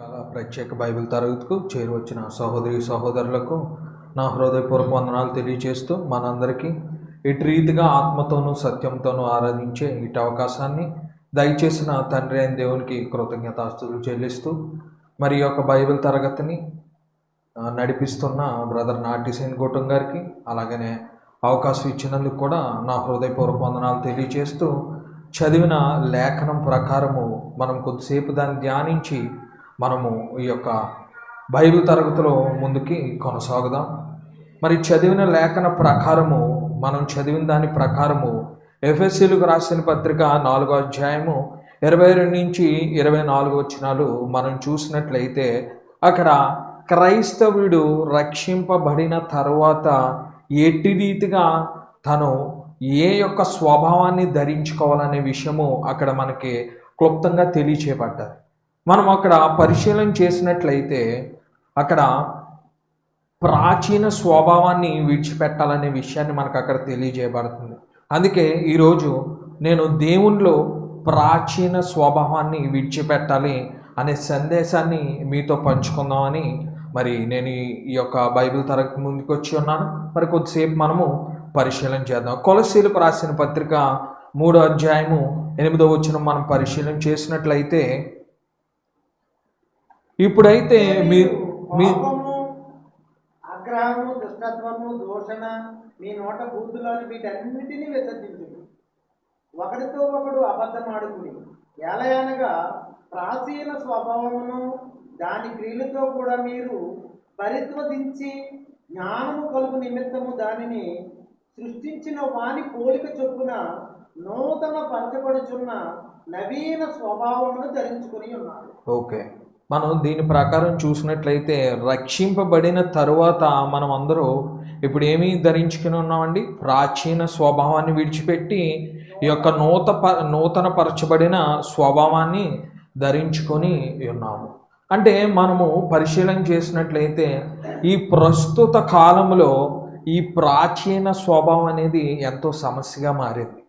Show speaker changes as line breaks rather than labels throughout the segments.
ఉదయకాల ప్రత్యేక బైబిల్ తరగతికు చేరువచ్చిన సహోదరి సహోదరులకు నా హృదయపూర్వక వందనాలు తెలియజేస్తూ మనందరికీ ఇటు రీతిగా ఆత్మతోనూ సత్యంతోనూ ఆరాధించే ఇటు అవకాశాన్ని దయచేసిన తండ్రి అయిన దేవునికి కృతజ్ఞతాస్తుతులు చెల్లిస్తూ మరి యొక్క బైబిల్ తరగతిని నడిపిస్తున్న బ్రదర్ నాటిసేన్ గౌటం గారికి అలాగనే అవకాశం ఇచ్చినందుకు కూడా నా హృదయపూర్వక వందనాలు తెలియజేస్తూ చదివిన లేఖనం ప్రకారము మనం కొద్దిసేపు దాన్ని ధ్యానించి మనము ఈ యొక్క బైబిల్ తరగతిలో ముందుకి కొనసాగుదాం. మరి చదివిన లేఖన ప్రకారము మనం చదివిన దాని ప్రకారము ఎఫెసీయులకు రాసిన పత్రిక 4వ అధ్యాయము 22 నుంచి 24 వచనాలు మనం చూసినట్లయితే అక్కడ క్రైస్తవుడు రక్షింపబడిన తర్వాత ఎట్టి రీతిగా తను ఏ యొక్క స్వభావాన్ని ధరించుకోవాలనే విషయము అక్కడ మనకి క్లుప్తంగా తెలియచేయబడ్డది. మనం అక్కడ పరిశీలన చేసినట్లయితే అక్కడ ప్రాచీన స్వభావాన్ని విడిచిపెట్టాలనే విషయాన్ని మనకు అక్కడ తెలియజేయబడుతుంది. అందుకే ఈరోజు నేను దేవునిలో ప్రాచీన స్వభావాన్ని విడిచిపెట్టాలి అనే సందేశాన్ని మీతో పంచుకుందామని మరి నేను ఈ యొక్క బైబిల్ తరగతి ముందుకు వచ్చి ఉన్నాను. మరి కొద్దిసేపు మనము పరిశీలన చేద్దాం. కొలస్సీలకు రాసిన పత్రిక 3వ అధ్యాయము 8వ వచనం మనం పరిశీలన చేసినట్లయితే, ఇప్పుడైతే
ఆగ్రహము, దుష్టత్వము, దూషణ మీ నోట బూతులని వీటన్నిటినీ విసర్జించుడి. ఒకరితో ఒకడు అబద్ధమాడుకుని ఏలయనగా ప్రాచీన స్వభావమును దాని క్రియలతో కూడా మీరు పరిత్వదించి జ్ఞానము కలుగు నిమిత్తము దానిని సృష్టించిన వాని పోలిక చొప్పున నూతన పరచబడుచున్న నవీన స్వభావమును ధరించుకుని ఉన్నారు.
ఓకే, మనం దీని ప్రకారం చూసినట్లయితే రక్షింపబడిన తరువాత మనం అందరూ ఇప్పుడు ఏమి ధరించుకుని ఉన్నామండి? ప్రాచీన స్వభావాన్ని విడిచిపెట్టి ఈ యొక్క నూతన పరచబడిన స్వభావాన్ని ధరించుకొని ఉన్నాము. అంటే మనము పరిశీలన చేసినట్లయితే ఈ ప్రస్తుత కాలంలో ఈ ప్రాచీన స్వభావం అనేది ఎంతో సమస్యగా మారింది.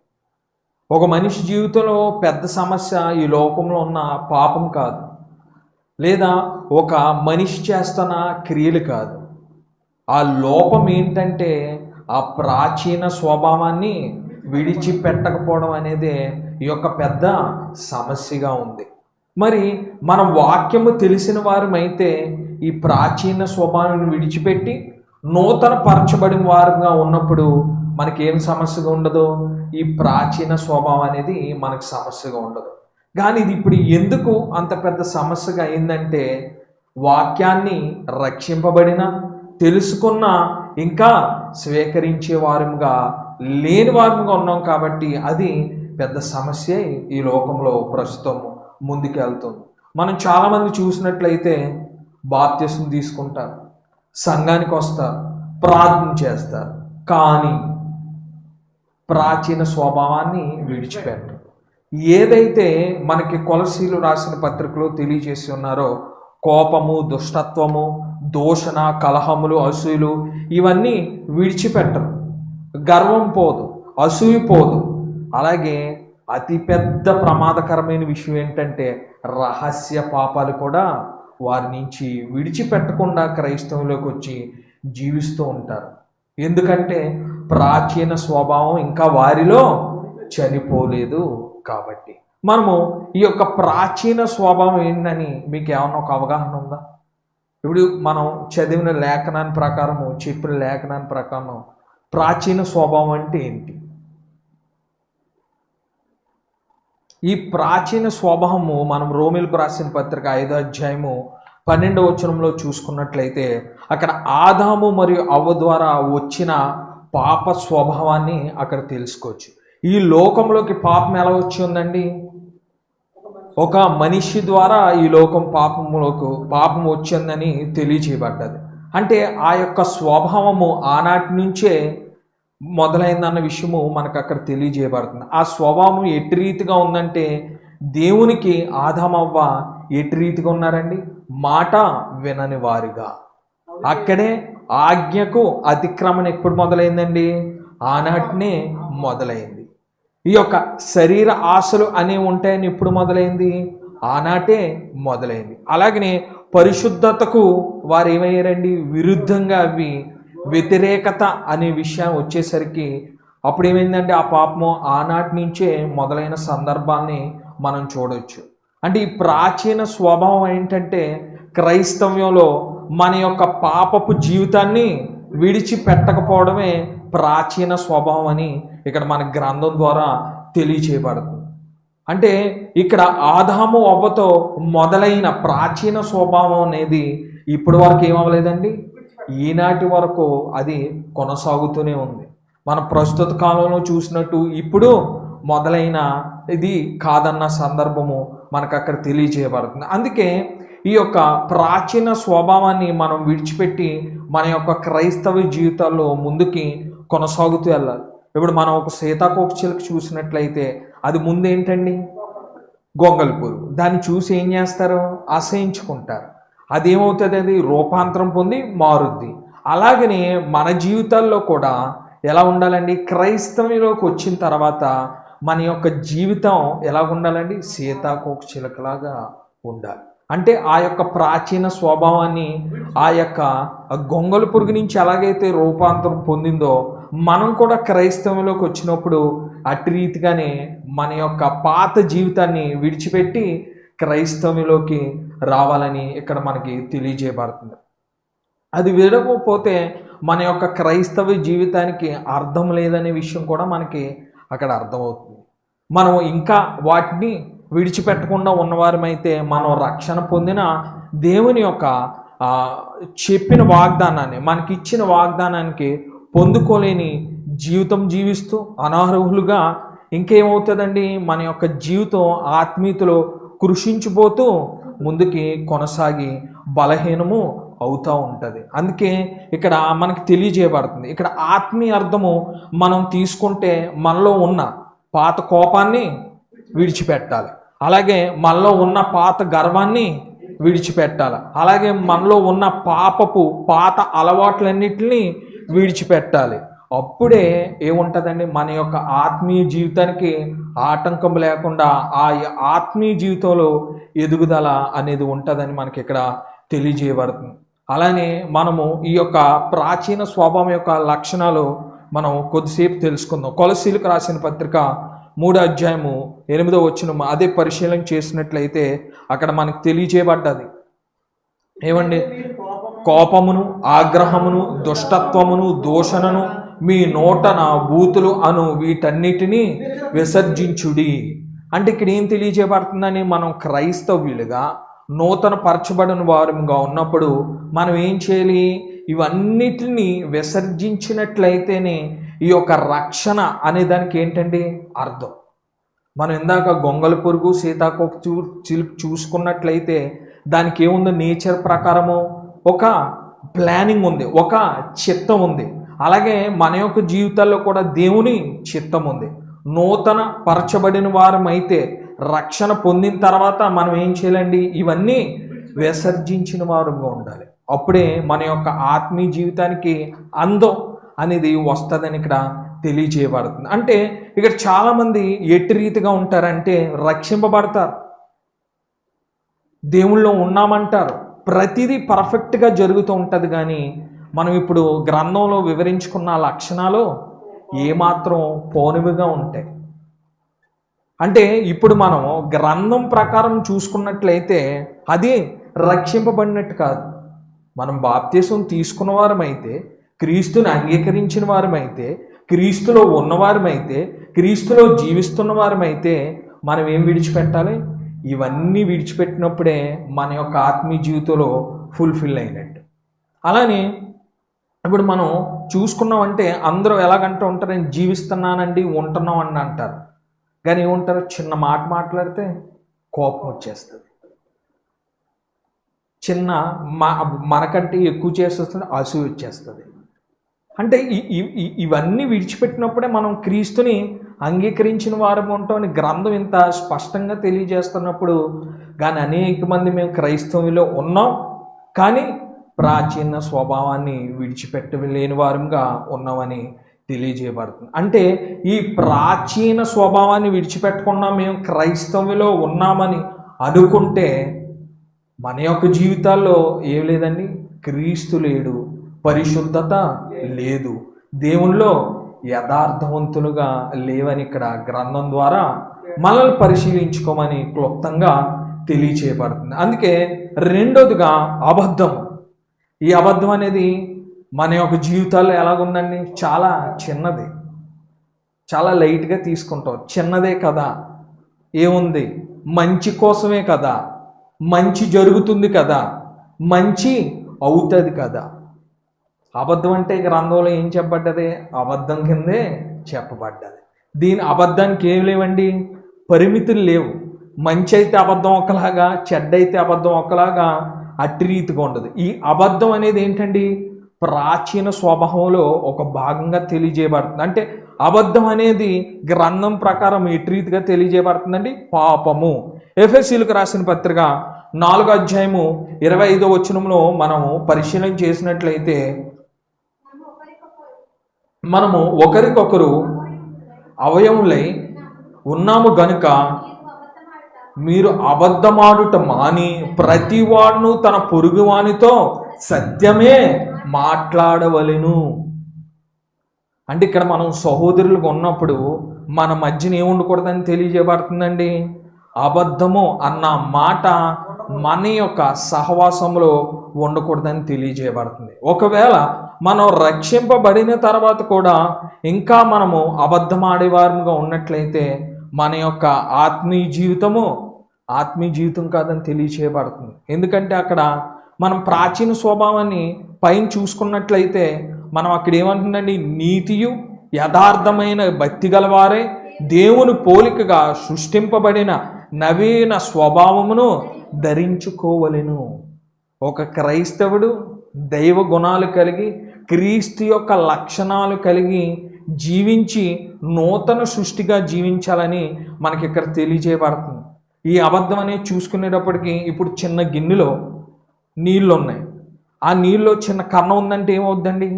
ఒక మనిషి జీవితంలో పెద్ద సమస్య ఈ లోకంలో ఉన్న పాపం కాదు, లేదా ఒక మనిషి చేస్తున్న క్రియలు కాదు. ఆ లోపం ఏంటంటే ఆ ప్రాచీన స్వభావాన్ని విడిచిపెట్టకపోవడం అనేది ఈ యొక్క పెద్ద సమస్యగా ఉంది. మరి మన వాక్యము తెలిసిన వారమైతే ఈ ప్రాచీన స్వభావాన్ని విడిచిపెట్టి నూతన పరచబడిన వారుగా ఉన్నప్పుడు మనకేం సమస్యగా ఉండదు? ఈ ప్రాచీన స్వభావం అనేది మనకు సమస్యగా ఉండదు. కానీ ఇది ఇప్పుడు ఎందుకు అంత పెద్ద సమస్యగా అయిందంటే వాక్యాన్ని రక్షింపబడిన తెలుసుకున్న ఇంకా స్వీకరించే వారముగా లేని వారముగా ఉన్నాం కాబట్టి అది పెద్ద సమస్య ఈ లోకంలో ప్రస్తుతం ముందుకు వెళ్తుంది. మనం చాలామంది చూసినట్లయితే బాప్తిస్మం తీసుకుంటారు, సంఘానికి వస్తారు, ప్రార్థన చేస్తారు, కానీ ప్రాచీన స్వభావాన్ని విడిచిపెట్టరు. ఏదైతే మనకి కొలస్సీలు రాసిన పత్రికలో తెలియజేసి ఉన్నారో కోపము, దుష్టత్వము, దూషణ, కలహములు, అసూయలు ఇవన్నీ విడిచిపెట్టరు. గర్వం పోదు, అసూయ పోదు. అలాగే అతిపెద్ద ప్రమాదకరమైన విషయం ఏంటంటే రహస్య పాపాలు కూడా వారి నుంచి విడిచిపెట్టకుండా క్రైస్తవంలోకి వచ్చి జీవిస్తూ ఉంటారు. ఎందుకంటే ప్రాచీన స్వభావం ఇంకా వారిలో చనిపోలేదు కాబట్టి. మనము ఈ యొక్క ప్రాచీన స్వభావం ఏంటని మీకు ఏమన్నా ఒక అవగాహన ఉందా? ఇప్పుడు మనం చదివిన లేఖనాన్ని ప్రకారము, చెప్పిన లేఖనాన్ని ప్రకారం ప్రాచీన స్వభావం అంటే ఏంటి? ఈ ప్రాచీన స్వభావము మనం రోమీలకు రాసిన పత్రిక 5వ అధ్యాయము 12వ వచనంలో చూసుకున్నట్లయితే అక్కడ ఆదాము మరియు అవ్వ ద్వారా వచ్చిన పాప స్వభావాన్ని అక్కడ తెలుసుకోవచ్చు. ఈ లోకంలోకి పాపం ఎలా వచ్చి ఉందండి? ఒక మనిషి ద్వారా ఈ లోకం పాపం వచ్చిందని తెలియజేయబడ్డది. అంటే ఆ యొక్క స్వభావము ఆనాటి నుంచే మొదలైందన్న విషయము మనకు అక్కడ తెలియజేయబడుతుంది. ఆ స్వభావం ఎట్టి రీతిగా ఉందంటే దేవునికి ఆదామవ్వ ఎట్టి రీతిగా ఉన్నారండి? మాట వినని వారిగా. అక్కడే ఆజ్ఞకు అతిక్రమణ ఎప్పుడు మొదలైందండి? ఆనాటినే మొదలైంది. ఈ యొక్క శరీర ఆశలు అనేవి ఉంటాయని ఎప్పుడు మొదలైంది? ఆనాటే మొదలైంది. అలాగనే పరిశుద్ధతకు వారు ఏమయ్యారండి, విరుద్ధంగా అవి వ్యతిరేకత అనే విషయం వచ్చేసరికి అప్పుడు ఏమైందంటే ఆ పాపము ఆనాటి నుంచే మొదలైన సందర్భాన్ని మనం చూడవచ్చు. అంటే ఈ ప్రాచీన స్వభావం ఏంటంటే క్రైస్తవ్యంలో మన యొక్క పాపపు జీవితాన్ని విడిచిపెట్టకపోవడమే ప్రాచీన స్వభావం అని ఇక్కడ మన గ్రంథం ద్వారా తెలియచేయబడుతుంది. అంటే ఇక్కడ ఆదాము అవ్వతో మొదలైన ప్రాచీన స్వభావం అనేది ఇప్పటి వరకు ఏమవ్వలేదండి, ఈనాటి వరకు అది కొనసాగుతూనే ఉంది. మన ప్రస్తుత కాలంలో చూసినట్టు ఇప్పుడు మొదలైన ఇది కాదన్న సందర్భము మనకు అక్కడ తెలియజేయబడుతుంది. అందుకే ఈ యొక్క ప్రాచీన స్వభావాన్ని మనం విడిచిపెట్టి మన యొక్క క్రైస్తవ జీవితాల్లో ముందుకి కొనసాగుతూ వెళ్ళాలి. ఇప్పుడు మనం ఒక సీతాకోకచిలుక చూసినట్లయితే అది ముందు ఏంటండి, గొంగళి పురుగు. దాన్ని చూసి ఏం చేస్తారు, అసహించుకుంటారు. అదేమవుతుంది, అది రూపాంతరం పొంది మారుద్ది. అలాగనే మన జీవితాల్లో కూడా ఎలా ఉండాలండి, క్రైస్తవంలోకి వచ్చిన తర్వాత మన యొక్క జీవితం ఎలా ఉండాలండి, సీతాకోకచిలుకలాగా ఉండాలి. అంటే ఆ యొక్క ప్రాచీన స్వభావాన్ని ఆ యొక్క గొంగళి పురుగు నుంచి ఎలాగైతే రూపాంతరం పొందిందో మనం కూడా క్రైస్తవంలోకి వచ్చినప్పుడు అట్టి రీతిగానే మన యొక్క పాత జీవితాన్ని విడిచిపెట్టి క్రైస్తవంలోకి రావాలని ఇక్కడ మనకి తెలియజేయబడుతుంది. అది విడవకపోతే మన యొక్క క్రైస్తవ జీవితానికి అర్థం లేదనే విషయం కూడా మనకి అక్కడ అర్థమవుతుంది. మనం ఇంకా వాటిని విడిచిపెట్టకుండా ఉన్నవారమైతే మనం రక్షణ పొందిన దేవుని యొక్క చెప్పిన వాగ్దానాన్ని, మనకి ఇచ్చిన వాగ్దానానికి పొందుకోలేని జీవితం జీవిస్తూ అనర్హులుగా ఇంకేమవుతుందండి, మన యొక్క జీవితం ఆత్మీయతలో కృషించిపోతూ ముందుకి కొనసాగి బలహీనము అవుతూ ఉంటుంది. అందుకే ఇక్కడ మనకి తెలియజేయబడుతుంది. ఇక్కడ ఆత్మీయ అర్థము మనం తీసుకుంటే మనలో ఉన్న పాత కోపాన్ని విడిచిపెట్టాలి, అలాగే మనలో ఉన్న పాత గర్వాన్ని విడిచిపెట్టాలి, అలాగే మనలో ఉన్న పాత అలవాట్లన్నిటిని విడిచిపెట్టాలి. అప్పుడే ఏముంటుందండి, మన యొక్క ఆత్మీయ జీవితానికి ఆటంకం లేకుండా ఆ ఆత్మీయ జీవితంలో ఎదుగుదల అనేది ఉంటుందని మనకి ఇక్కడ తెలియజేయబడుతుంది. అలానే మనము ఈ యొక్క ప్రాచీన స్వభావం యొక్క లక్షణాలు మనం కొద్దిసేపు తెలుసుకుందాం. కొలసీలకు రాసిన పత్రిక 3వ అధ్యాయము 8వ వచనం అదే పరిశీలన చేసినట్లయితే అక్కడ మనకు తెలియజేయబడ్డది ఏమండి, కోపమును, ఆగ్రహమును, దుష్టత్వమును, దూషణను మీ నోటన బూతులు అను వీటన్నిటినీ విసర్జించుడి. అంటే ఇక్కడ ఏం తెలియజేయబడుతుందని, మనం క్రైస్తవులుగా నూతన పరచబడిన వారుగా ఉన్నప్పుడు మనం ఏం చేయాలి, ఇవన్నిటిని విసర్జించినట్లయితేనే ఈ యొక్క రక్షణ అనే దానికి ఏంటండి అర్థం. మనం ఇందాక గొంగళి పురుగు, సీతాకోకచిలుక చూసుకున్నట్లయితే దానికి ఏముంది, నేచర్ ప్రకారము ఒక ప్లానింగ్ ఉంది, ఒక చిత్తం ఉంది. అలాగే మన యొక్క జీవితాల్లో కూడా దేవుని చిత్తం ఉంది. నూతన పరచబడిన వారమైతే, రక్షణ పొందిన తర్వాత మనం ఏం చేయాలండి, ఇవన్నీ విసర్జించిన వారుగా ఉండాలి. అప్పుడే మన యొక్క ఆత్మీయ జీవితానికి అందం అనేది వస్తుందని ఇక్కడ తెలియజేయబడుతుంది. అంటే ఇక్కడ చాలామంది ఎట్టి రీతిగా ఉంటారంటే, రక్షింపబడతారు, దేవుళ్ళో ఉన్నామంటారు, ప్రతిదీ పర్ఫెక్ట్గా జరుగుతూ ఉంటుంది. కానీ మనం ఇప్పుడు గ్రంథంలో వివరించుకున్న లక్షణాలు ఏమాత్రం పోనివిగా ఉంటాయి. అంటే ఇప్పుడు మనం గ్రంథం ప్రకారం చూసుకున్నట్లయితే అది రక్షింపబడినట్టు కాదు. మనం బాప్తీసం తీసుకున్న వారమైతే, క్రీస్తుని అంగీకరించిన వారమైతే, క్రీస్తులో ఉన్నవారమైతే, క్రీస్తులో జీవిస్తున్న వారమైతే మనం ఏం విడిచిపెట్టాలి, ఇవన్నీ విడిచిపెట్టినప్పుడే మన యొక్క ఆత్మీయ జీవితంలో ఫుల్ఫిల్ అయినట్టు. అలానే ఇప్పుడు మనం చూసుకున్నామంటే అందరూ ఎలాగంటూ ఉంటారు, నేను జీవిస్తున్నానండి, ఉంటున్నాం అని అంటారు. కానీ ఏముంటారు, చిన్న మాట మాట్లాడితే కోపం వచ్చేస్తుంది, చిన్న మనకంటే ఎక్కువ చేసేస్తుంది, అసూయ వచ్చేస్తుంది. అంటే ఇవన్నీ విడిచిపెట్టినప్పుడే మనం క్రీస్తుని అంగీకరించిన వారం ఉంటామని గ్రంథం ఇంత స్పష్టంగా తెలియజేస్తున్నప్పుడు, కానీ అనేక మంది మేము క్రైస్తవులో ఉన్నాం కానీ ప్రాచీన స్వభావాన్ని విడిచిపెట్టలేని వారంగా ఉన్నామని తెలియజేయబడుతుంది. అంటే ఈ ప్రాచీన స్వభావాన్ని విడిచిపెట్టకుండా మేము క్రైస్తవులో ఉన్నామని అనుకుంటే మన యొక్క జీవితాల్లో ఏం లేదండి, క్రీస్తు లేడు, పరిశుద్ధత లేదు, దేవుల్లో యథార్థవంతులుగా లేవని ఇక్కడ గ్రంథం ద్వారా మనల్ని పరిశీలించుకోమని క్లుప్తంగా తెలియచేయబడుతుంది. అందుకే రెండోదిగా అబద్ధం. ఈ అబద్ధం అనేది మన యొక్క జీవితాల్లో ఎలాగుందండి, చాలా చిన్నది, చాలా లైట్గా తీసుకుంటాం. చిన్నదే కదా, ఏముంది, మంచి కోసమే కదా, మంచి జరుగుతుంది కదా, మంచి అవుతుంది కదా. అబద్ధం అంటే గ్రంథంలో ఏం చెప్పబడ్డది, అబద్ధం కిందే చెప్పబడ్డది. దీని అబద్ధానికి ఏం లేవండి, పరిమితులు లేవు. మంచి అయితే అబద్ధం ఒకలాగా, చెడ్డ అయితే అబద్ధం ఒకలాగా, అట్టి రీతిగా ఉండదు. ఈ అబద్ధం అనేది ఏంటండి, ప్రాచీన స్వభావంలో ఒక భాగంగా తెలియజేయబడుతుంది. అంటే అబద్ధం అనేది గ్రంథం ప్రకారం ఎట్టి రీతిగా తెలియజేయబడుతుందండి, పాపము. ఎఫెసీయులకు రాసిన పత్రిక 4వ అధ్యాయము 25వ వచనంలో మనము పరిశీలన చేసినట్లయితే, మనము ఒకరికొకరు అవయములై ఉన్నాము గనుక మీరు అబద్ధమాడుట మాని ప్రతివాడును తన పొరుగువానితో సత్యమే మాట్లాడవలెను. అంటే ఇక్కడ మనం సహోదరులుగా ఉన్నప్పుడు మన మధ్యన ఏముండకూడదని తెలియజేయబడుతుందండి, అబద్ధము అన్న మాట మన యొక్క సహవాసంలో ఉండకూడదని తెలియజేయబడుతుంది. ఒకవేళ మనం రక్షింపబడిన తర్వాత కూడా ఇంకా మనము అబద్ధం ఆడేవారుగా ఉన్నట్లయితే మన యొక్క ఆత్మీయ జీవితం కాదని తెలియచేయబడుతుంది. ఎందుకంటే అక్కడ మనం ప్రాచీన స్వభావాన్ని పైన చూసుకున్నట్లయితే మనం అక్కడ ఏమంటుందండి, నీతియు యథార్థమైన భక్తి గలవారే దేవుని పోలికగా సృష్టింపబడిన నవీన స్వభావమును ధరించుకోవలెను. ఒక క్రైస్తవుడు దైవ గుణాలు కలిగి క్రీస్తు యొక్క లక్షణాలు కలిగి జీవించి నూతన సృష్టిగా జీవించాలని మనకి ఇక్కడ తెలియజేయబడుతుంది. ఈ అబద్ధం అనేది చూసుకునేటప్పటికి ఇప్పుడు చిన్న గిన్నెలో నీళ్ళు ఉన్నాయి, ఆ నీళ్ళలో చిన్న కన్నం ఉందంటే ఏమవుద్దండి,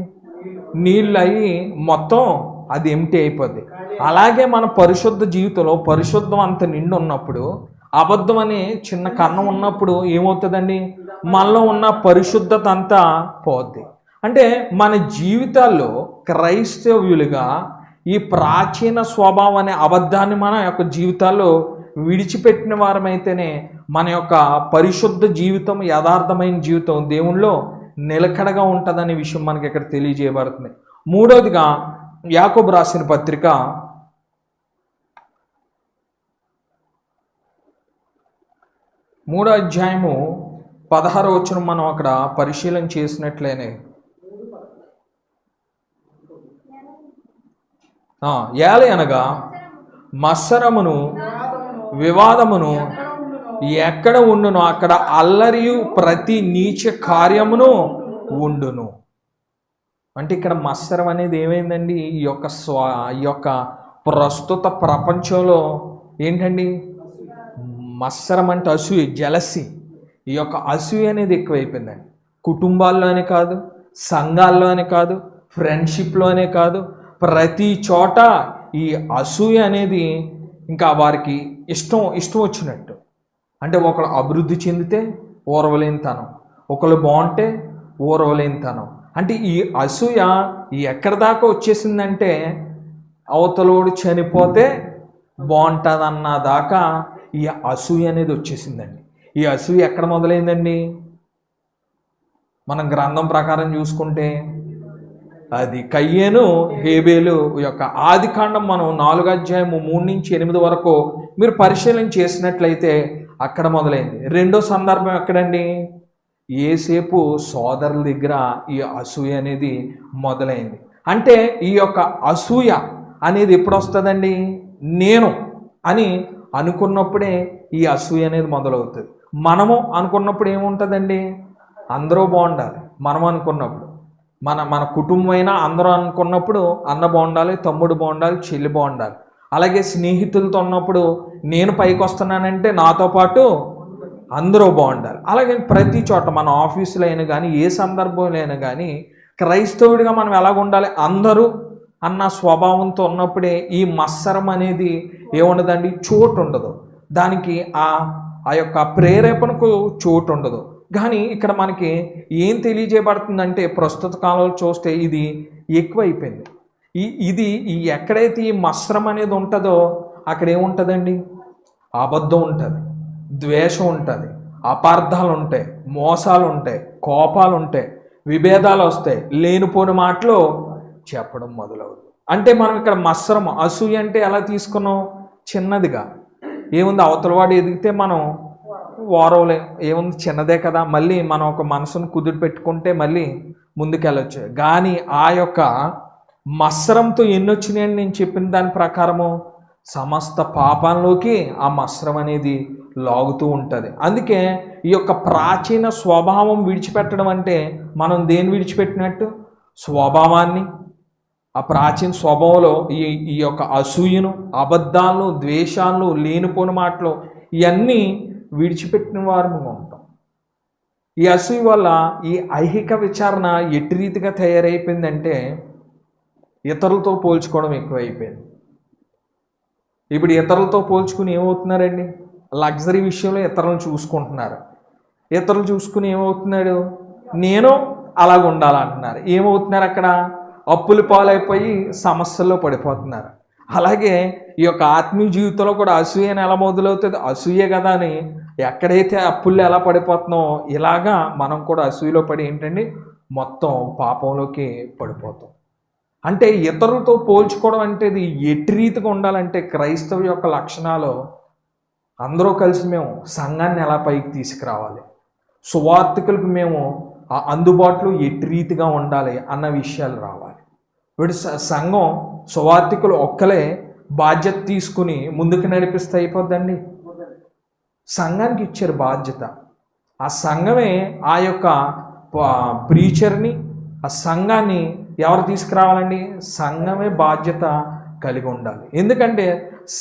నీళ్ళు అయ్యి మొత్తం అది ఎంటీ అయిపోద్ది. అలాగే మన పరిశుద్ధ జీవితంలో పరిశుద్ధం అంత నిండి ఉన్నప్పుడు అబద్ధం అనే చిన్న కన్నం ఉన్నప్పుడు ఏమవుతుందండి, మనలో ఉన్న పరిశుద్ధత అంతా పోద్ది. అంటే మన జీవితాల్లో క్రైస్తవులుగా ఈ ప్రాచీన స్వభావం అనే అబద్ధాన్ని మన యొక్క జీవితాల్లో విడిచిపెట్టిన వారమైతేనే మన యొక్క పరిశుద్ధ జీవితం, యథార్థమైన జీవితం దేవునిలో నిలకడగా ఉంటుందనే విషయం మనకి ఇక్కడ తెలియజేయబడుతుంది. మూడవదిగా యాకోబు రాసిన పత్రిక 3వ అధ్యాయము 16వ వచనం మనం అక్కడ పరిశీలన చేసినట్లయితే, ఏలయనగా మత్సరమును వివాదమును ఎక్కడ ఉండును అక్కడ అల్లరియు ప్రతి నీచ కార్యమును ఉండును. అంటే ఇక్కడ మత్సరం అనేది ఏమైందండి, ఈ యొక్క ప్రస్తుత ప్రపంచంలో ఏంటండి, మత్సరం అంటే అసూయ, జలసి. ఈ యొక్క అసూయ అనేది ఎక్కువైపోయిందండి. కుటుంబాల్లోనే కాదు, సంఘాల్లోనే కాదు, ఫ్రెండ్షిప్లోనే కాదు, ప్రతి చోట ఈ అసూయ అనేది ఇంకా వారికి ఇష్టం వచ్చినట్టు. అంటే ఒకరు అభివృద్ధి చెందితే ఓర్వలేనితనం, ఒకరు బాగుంటే ఓర్వలేనితనం. అంటే ఈ అసూయ ఎక్కడి దాకా వచ్చేసిందంటే అవతలోడు చనిపోతే బాగుంటుందన్న దాకా ఈ అసూయ అనేది వచ్చేసిందండి. ఈ అసూయ ఎక్కడ మొదలైందండి, మనం గ్రంథం ప్రకారం చూసుకుంటే అది కయ్యేను హేబేలు యొక్క ఆదికాండం మనం 4వ అధ్యాయము 3 నుంచి 8 వరకు మీరు పరిశీలన చేసినట్లయితే అక్కడ మొదలైంది. రెండో సందర్భం ఎక్కడండి, యేసేపు సోదరుల దగ్గర ఈ అసూయ అనేది మొదలైంది. అంటే ఈ యొక్క అసూయ అనేది ఎప్పుడు వస్తుందండి, నేను అని అనుకున్నప్పుడే ఈ అసూయ అనేది మొదలవుతుంది. మనము అనుకున్నప్పుడు ఏముంటుందండి, అందరూ బాగుండాలి. మనం అనుకున్నప్పుడు మన కుటుంబం అయినా అందరూ అనుకున్నప్పుడు అన్న బాగుండాలి, తమ్ముడు బాగుండాలి, చెల్లి బాగుండాలి. అలాగే స్నేహితులతో ఉన్నప్పుడు నేను పైకి వస్తున్నానంటే నాతో పాటు అందరూ బాగుండాలి. అలాగే ప్రతి చోట మన ఆఫీసులో అయినా కానీ ఏ సందర్భంలో అయినా కానీ క్రైస్తవుడిగా మనం ఎలాగ ఉండాలి, అందరూ అన్న స్వభావంతో ఉన్నప్పుడే ఈ మత్సరం అనేది ఏముండదండి, చోటు ఉండదు. దానికి ఆ ఆ యొక్క ప్రేరేపణకు చోటు ఉండదు. కానీ ఇక్కడ మనకి ఏం తెలియజేయబడుతుందంటే ప్రస్తుత కాలంలో చూస్తే ఇది ఎక్కువైపోయింది. ఇది ఎక్కడైతే ఈ మత్సరం అనేది ఉంటుందో అక్కడ ఏముంటుందండి? అబద్ధం ఉంటుంది, ద్వేషం ఉంటుంది, అపార్థాలు ఉంటాయి, మోసాలు ఉంటాయి, కోపాలు ఉంటాయి, విభేదాలు వస్తాయి, లేనిపోని మాటలు చెప్పడం మొదలవుతుంది. అంటే మనం ఇక్కడ మత్సరం, అసూయ అంటే ఎలా తీసుకున్నాం? చిన్నదిగా ఏముంది, అవతలవాడు ఎదిగితే మనం వారవలే, ఏముంది చిన్నదే కదా, మళ్ళీ మనం ఒక మనసును కుదురు పెట్టుకుంటే మళ్ళీ ముందుకెళ్ళొచ్చు. కానీ ఆ యొక్క మత్సరంతో ఎన్ని వచ్చినాయని నేను చెప్పిన దాని ప్రకారము సమస్త పాపాల్లోకి ఆ మత్సరం అనేది లాగుతూ ఉంటుంది. అందుకే ఈ యొక్క ప్రాచీన స్వభావం విడిచిపెట్టడం అంటే మనం దేన్ని విడిచిపెట్టినట్టు? స్వభావాన్ని. ఆ ప్రాచీన స్వభావంలో ఈ యొక్క అసూయను, అబద్ధాలను, ద్వేషాలను, లేనిపోని మాటలు ఇవన్నీ విడిచిపెట్టిన వారుగా ఉంటాం. ఈ అసూయ వల్ల ఈ ఐహిక విచారణ ఎట్టి రీతిగా తయారైపోయిందంటే ఇతరులతో పోల్చుకోవడం ఎక్కువైపోయింది. ఇప్పుడు ఇతరులతో పోల్చుకుని ఏమవుతున్నారండి? లగ్జరీ విషయంలో ఇతరులను చూసుకుంటున్నారు. ఇతరులు చూసుకుని ఏమవుతున్నాడు? నేను అలాగ ఉండాలంటున్నారు. ఏమవుతున్నారు? అక్కడ అప్పుల పాలైపోయి సమస్యల్లో పడిపోతున్నారు. అలాగే ఈ యొక్క ఆత్మీయ జీవితంలో కూడా అసూయని ఎలా మొదలవుతుంది? అసూయే కదా అని ఎక్కడైతే అప్పుల్లో ఎలా పడిపోతున్నామో ఇలాగా మనం కూడా అసూయలో పడి ఏంటండి మొత్తం పాపంలోకి పడిపోతాం. అంటే ఇతరులతో పోల్చుకోవడం అంటే ఇది ఎట్టి రీతిగా ఉండాలంటే క్రైస్తవ యొక్క లక్షణాలు అందరూ కలిసి మేము సంఘాన్ని ఎలా పైకి తీసుకురావాలి, సువార్థికులకు మేము అందుబాటులో ఎట్టి రీతిగా ఉండాలి అన్న విషయాలు రావాలి. వీడు సంఘం సువార్థికులు ఒక్కలే బాధ్యత తీసుకుని ముందుకు నడిపిస్తే అయిపోద్దండి. సంఘానికి ఇచ్చారు బాధ్యత. ఆ సంఘమే ఆ యొక్క ప్రీచర్ని, ఆ సంఘాన్ని ఎవరు తీసుకురావాలండి? సంఘమే బాధ్యత కలిగి ఉండాలి. ఎందుకంటే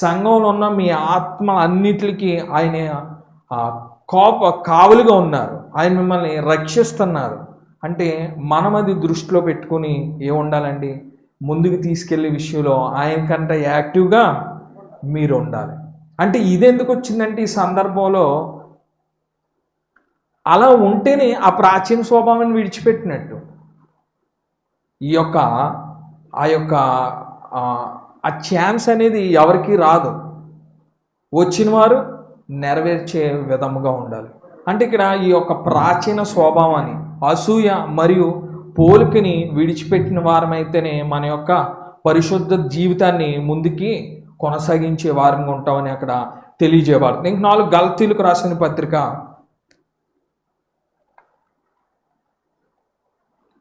సంఘంలో ఉన్న మీ ఆత్మలన్నిటికీ ఆయన కావలుగా ఉన్నారు, ఆయన మిమ్మల్ని రక్షిస్తున్నారు. అంటే మనం అది దృష్టిలో పెట్టుకొని ఏముండాలండి? ముందుకు తీసుకెళ్లే విషయంలో ఆయన కంటే యాక్టివ్గా మీరు ఉండాలి. అంటే ఇది ఎందుకు వచ్చిందంటే ఈ సందర్భంలో అలా ఉంటేనే ఆ ప్రాచీన స్వభావాన్ని విడిచిపెట్టినట్టు. ఈ యొక్క ఆ ఛాన్స్ అనేది ఎవరికి రాదు. వచ్చిన వారు నెరవేర్చే విధముగా ఉండాలి. అంటే ఇక్కడ ఈ యొక్క ప్రాచీన స్వభావాన్ని, అసూయ మరియు పోలికని విడిచిపెట్టిన వారమైతేనే మన యొక్క పరిశుద్ధ జీవితాన్ని ముందుకి కొనసాగించే వారంగా ఉంటామని అక్కడ తెలియజేయబడుతుంది. ఇంక 4 గలతీయులకు రాసిన పత్రిక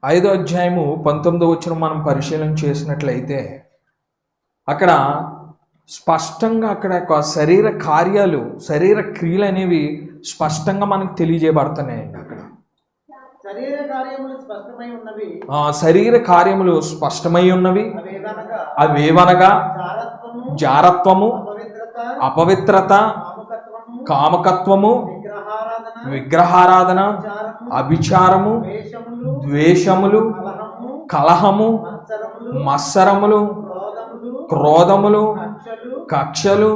5వ అధ్యాయము 19వ వచనం మనం పరిశీలన చేసినట్లయితే అక్కడ స్పష్టంగా అక్కడ ఒక శరీర కార్యాలు, శరీర క్రియలు అనేవి స్పష్టంగా మనకు తెలియజేయబడుతున్నాయండి. అక్కడ శరీర కార్యములు స్పష్టమై ఉన్నవి. అవేవనగా జారత్వము, అపవిత్రత, కామకత్వము, విగ్రహారాధన, అభిచారము, ద్వేషములు, కలహము, మత్సరములు, క్రోధములు, కక్షలు,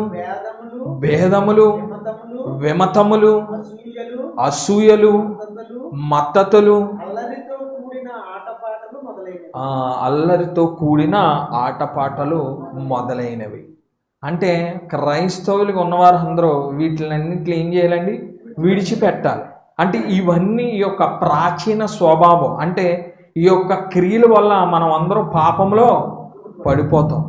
భేదములు, విమతములు, అసూయలు, మత్తతులు, అల్లరితో కూడిన ఆటపాటలు మొదలైనవి. అంటే క్రైస్తవులుగా ఉన్నవారు అందరూ వీటిలన్నింటినీ ఏం చేయాలండి? విడిచిపెట్టాలి. అంటే ఇవన్నీ ఈ యొక్క ప్రాచీన స్వభావం, అంటే ఈ యొక్క క్రియల వల్ల మనం అందరం పాపంలో పడిపోతాం.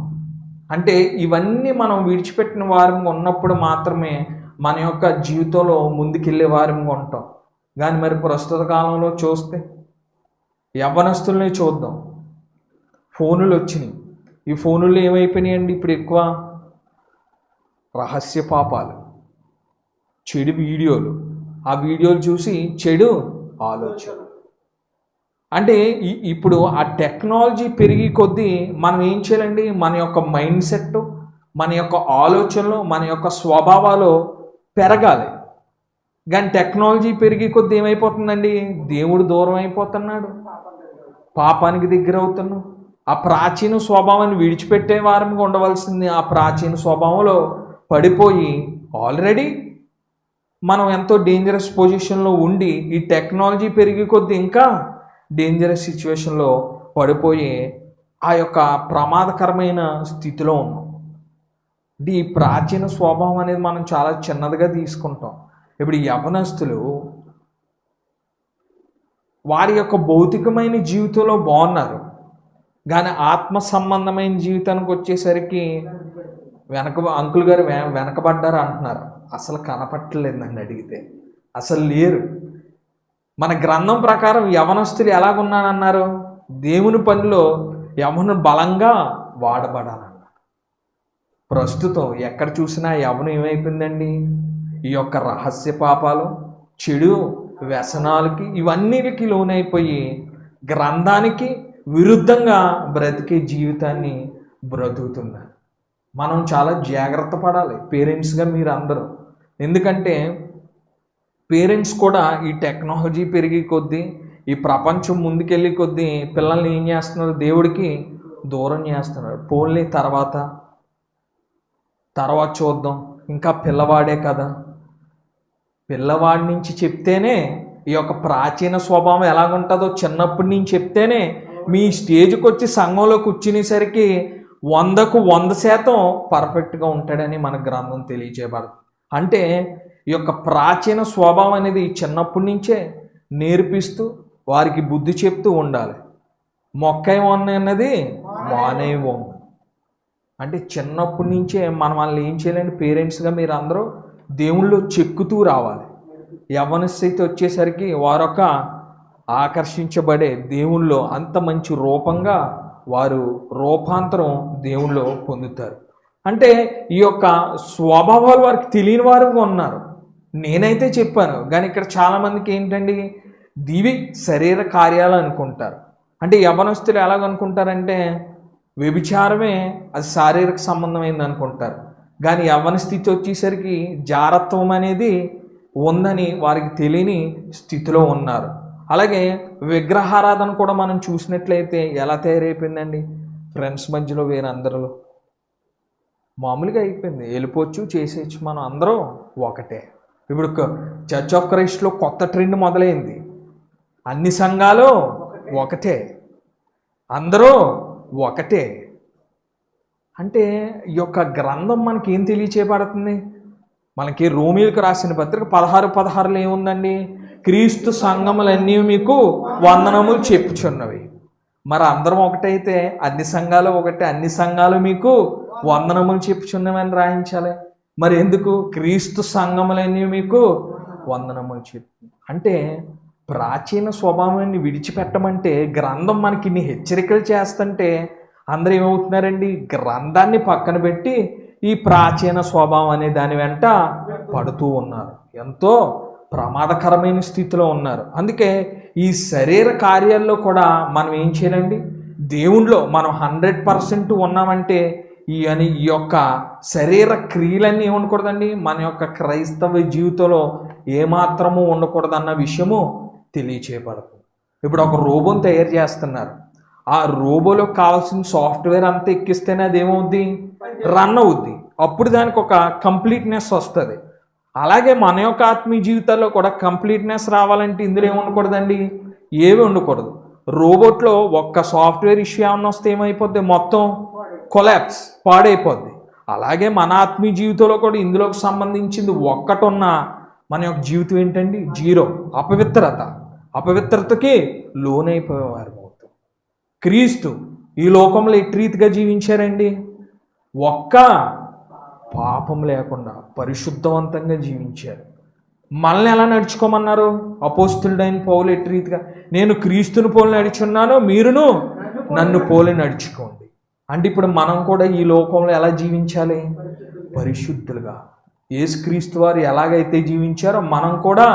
అంటే ఇవన్నీ మనం విడిచిపెట్టిన వారంగా ఉన్నప్పుడు మాత్రమే మన యొక్క జీవితంలో ముందుకెళ్ళే వారంగా ఉంటాం. కానీ మరి ప్రస్తుత కాలంలో చూస్తే యవ్వనస్తుల్ని చూద్దాం. ఫోనులు వచ్చినాయి. ఈ ఫోనుల్లో ఏమైపోయినాయండి? ఇప్పుడు ఎక్కువ రహస్య పాపాలు, చెడు వీడియోలు, ఆ వీడియోలు చూసి చెడు ఆలోచన. అంటే ఇప్పుడు ఆ టెక్నాలజీ పెరిగి కొద్దీ మనం ఏం చేయాలండి? మన యొక్క మైండ్ సెట్, మన యొక్క ఆలోచనలు, మన యొక్క స్వభావాలు పెరగాలి. కానీ టెక్నాలజీ పెరిగి కొద్దీ ఏమైపోతుందండి? దేవుడు దూరం అయిపోతున్నాడు, పాపానికి దగ్గర అవుతున్నాం. ఆ ప్రాచీన స్వభావాన్ని విడిచిపెట్టే వారంగా ఉండవలసింది ఆ ప్రాచీన స్వభావంలో పడిపోయి ఆల్రెడీ మనం ఎంతో డేంజరస్ పొజిషన్లో ఉండి ఈ టెక్నాలజీ పెరిగి కొద్దీ ఇంకా డేంజరస్ సిచ్యువేషన్లో పడిపోయి ఆ యొక్క ప్రమాదకరమైన స్థితిలో ఉన్నాం. అంటే ఈ ప్రాచీన స్వభావం అనేది మనం చాలా చిన్నదిగా తీసుకుంటాం. ఇప్పుడు ఈ యవనస్తులు వారి యొక్క భౌతికమైన జీవితంలో బాగున్నారు, కానీ ఆత్మ సంబంధమైన జీవితానికి వచ్చేసరికి అంకుల్ గారు వెనకబడ్డారు అంటున్నారు. అసలు కనపట్టలేదు నన్ను అడిగితే, అసలు లేరు. మన గ్రంథం ప్రకారం యవనస్తులు ఎలాగున్నానన్నారు? దేవుని పనిలో యవను బలంగా వాడబడాలన్నారు. ప్రస్తుతం ఎక్కడ చూసినా యవనం ఏమైపోయిందండి? ఈ యొక్క రహస్య పాపాలు, చెడు వ్యసనాలకి, ఇవన్నిటికి లోనైపోయి గ్రంథానికి విరుద్ధంగా బ్రతికే జీవితాన్ని బ్రతుకుతున్నారు. మనం చాలా జాగ్రత్త పడాలి పేరెంట్స్గా మీరు అందరూ. ఎందుకంటే పేరెంట్స్ కూడా ఈ టెక్నాలజీ పెరిగే కొద్దీ, ఈ ప్రపంచం ముందుకెళ్ళి కొద్దీ పిల్లల్ని ఏం చేస్తున్నారు? దేవుడికి దూరం చేస్తున్నారు. పోన్లే తర్వాత చూద్దాం, ఇంకా పిల్లవాడే కదా. పిల్లవాడి నుంచి చెప్తేనే ఈ యొక్క ప్రాచీన స్వభావం ఎలాగుంటుందో చిన్నప్పటి నుంచి చెప్తేనే మీ స్టేజ్కి వచ్చి సంఘంలో కూర్చునేసరికి 100కు 100% పర్ఫెక్ట్గా ఉంటాడని మన గ్రంథం తెలియచేయబడుతుంది. అంటే ఈ యొక్క ప్రాచీన స్వభావం అనేది చిన్నప్పటి నుంచే నేర్పిస్తూ వారికి బుద్ధి చెప్తూ ఉండాలి. మొక్కై వంగ అన్నది మానే వంగ. అంటే చిన్నప్పటి నుంచే మనం వాళ్ళని ఏం చేయాలంటే పేరెంట్స్గా మీరు అందరూ దేవుళ్ళు చెక్కుతూ రావాలి. యవ్వన స్థితి వచ్చేసరికి వారొక ఆకర్షించబడే దేవుళ్ళు అంత మంచి రూపంగా వారు రూపాంతరం దేవుళ్ళు పొందుతారు. అంటే ఈ యొక్క స్వభావాలు వారికి తెలియని వారుగా ఉన్నారు. నేనైతే చెప్పాను, కానీ ఇక్కడ చాలామందికి ఏంటండి, దివి శరీర కార్యాలు అనుకుంటారు. అంటే యవ్వనస్తులు ఎలాగనుకుంటారంటే వ్యభిచారమే అది శారీరక సంబంధమైంది అనుకుంటారు. కానీ యవ్వన స్థితి వచ్చేసరికి జారత్వం అనేది ఉందని వారికి తెలియని స్థితిలో ఉన్నారు. అలాగే విగ్రహారాధన కూడా మనం చూసినట్లయితే ఎలా తయారైపోయిందండి? ఫ్రెండ్స్ మధ్యలో వేరందరిలో మామూలుగా అయిపోయింది. వెళ్ళిపోవచ్చు, చేసేయచ్చు, మనం అందరూ ఒకటే. ఇప్పుడు చర్చ్ ఆఫ్ క్రైస్ట్లో కొత్త ట్రెండ్ మొదలైంది. అన్ని సంఘాలు ఒకటే, అందరూ ఒకటే. అంటే ఈ యొక్క గ్రంథం మనకి ఏం తెలియచేయబడుతుంది? మనకి రోమీయులకు రాసిన పత్రిక 16:16 ఏముందండి? క్రీస్తు సంఘములన్నీ మీకు వందనములు చెప్పుచున్నవి. మరి అందరం ఒకటైతే అన్ని సంఘాలు ఒకటే, అన్ని సంఘాలు మీకు వందనములు చెప్పుచున్నవని రాయించాలి. మరి ఎందుకు క్రీస్తు సంఘములన్నీ మీకు వందనములు చెప్పు? అంటే ప్రాచీన స్వభావాన్ని విడిచిపెట్టమంటే గ్రంథం మనకి ఇన్ని హెచ్చరికలు చేస్తుంటే అందరూ ఏమవుతున్నారండి? గ్రంథాన్ని పక్కన పెట్టి ఈ ప్రాచీన స్వభావం అనే దాని వెంట పడుతూ ఉన్నారు. ఎంతో ప్రమాదకరమైన స్థితిలో ఉన్నారు. అందుకే ఈ శరీర కార్యాల్లో కూడా మనం ఏం చేయాలండి? దేవుణ్ణిలో మనం 100% ఉన్నామంటే ఈ యొక్క శరీర క్రియలన్నీ ఏమనకూడదండి, మన యొక్క క్రైస్తవ జీవితంలో ఏమాత్రము ఉండకూడదన్న విషయము తెలియచేయబడుతుంది. ఇప్పుడు ఒక రోబోని తయారు చేస్తున్నారు. ఆ రోబోలో కావాల్సిన సాఫ్ట్వేర్ అంతా ఎక్కిస్తేనే అది ఏమవుద్ది? రన్ అవుద్ది. అప్పుడు దానికి ఒక కంప్లీట్నెస్ వస్తుంది. అలాగే మన యొక్క ఆత్మీయ జీవితాల్లో కూడా కంప్లీట్నెస్ రావాలంటే ఇందులో ఏముండకూడదండి? ఏవి ఉండకూడదు. రోబోట్లో ఒక్క సాఫ్ట్వేర్ ఇష్యూ ఏమన్నా వస్తే ఏమైపోద్ది? మొత్తం కొలాప్స్, పాడైపోద్ది. అలాగే మన ఆత్మీయ జీవితంలో కూడా ఇందులోకి సంబంధించింది ఒక్కటున్నా మన యొక్క జీవితం ఏంటండి? జీరో. అపవిత్రతకి లోనైపోయేవారు. క్రీస్తు ఈ లోకంలో ఎట్టి రీతిగా జీవించారండి? ఒక్క పాపం లేకుండా పరిశుద్ధవంతంగా జీవించారు. మనల్ని ఎలా నడుచుకోమన్నారు? అపోస్తులుడైన పౌలు ఎట్టి రీతిగా, నేను క్రీస్తుని పోలి నడుచున్నాను, మీరును నన్ను పోలి నడుచుకోండి. అంటే ఇప్పుడు మనం కూడా ఈ లోకంలో ఎలా జీవించాలి? పరిశుద్ధులుగా. యేసుక్రీస్తు వారు ఎలాగైతే జీవించారో మనం కూడా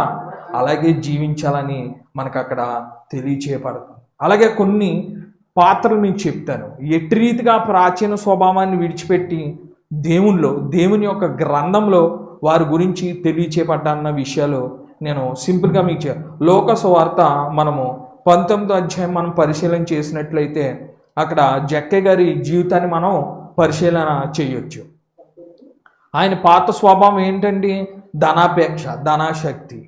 అలాగే జీవించాలని మనకు అక్కడ తెలియచేయబడుతుంది. అలాగే కొన్ని పాత్రలు మీకు చెప్తాను. ఎట్టి రీతిగా ప్రాచీన స్వభావాన్ని విడిచిపెట్టి దేవుని యొక్క గ్రంథంలో వారి గురించి తెలియచేయబడ్డన్న విషయాలు నేను సింపుల్గా మీకు లోక సువార్త మనము 19వ అధ్యాయం మనం పరిశీలన చేసినట్లయితే అక్కడ జక్కయ్య గారి జీవితాన్ని మనం పరిశీలన చేయొచ్చు. ఆయన పాత స్వభావం ఏంటండి? ధనాపేక్ష, ధనాశక్తి.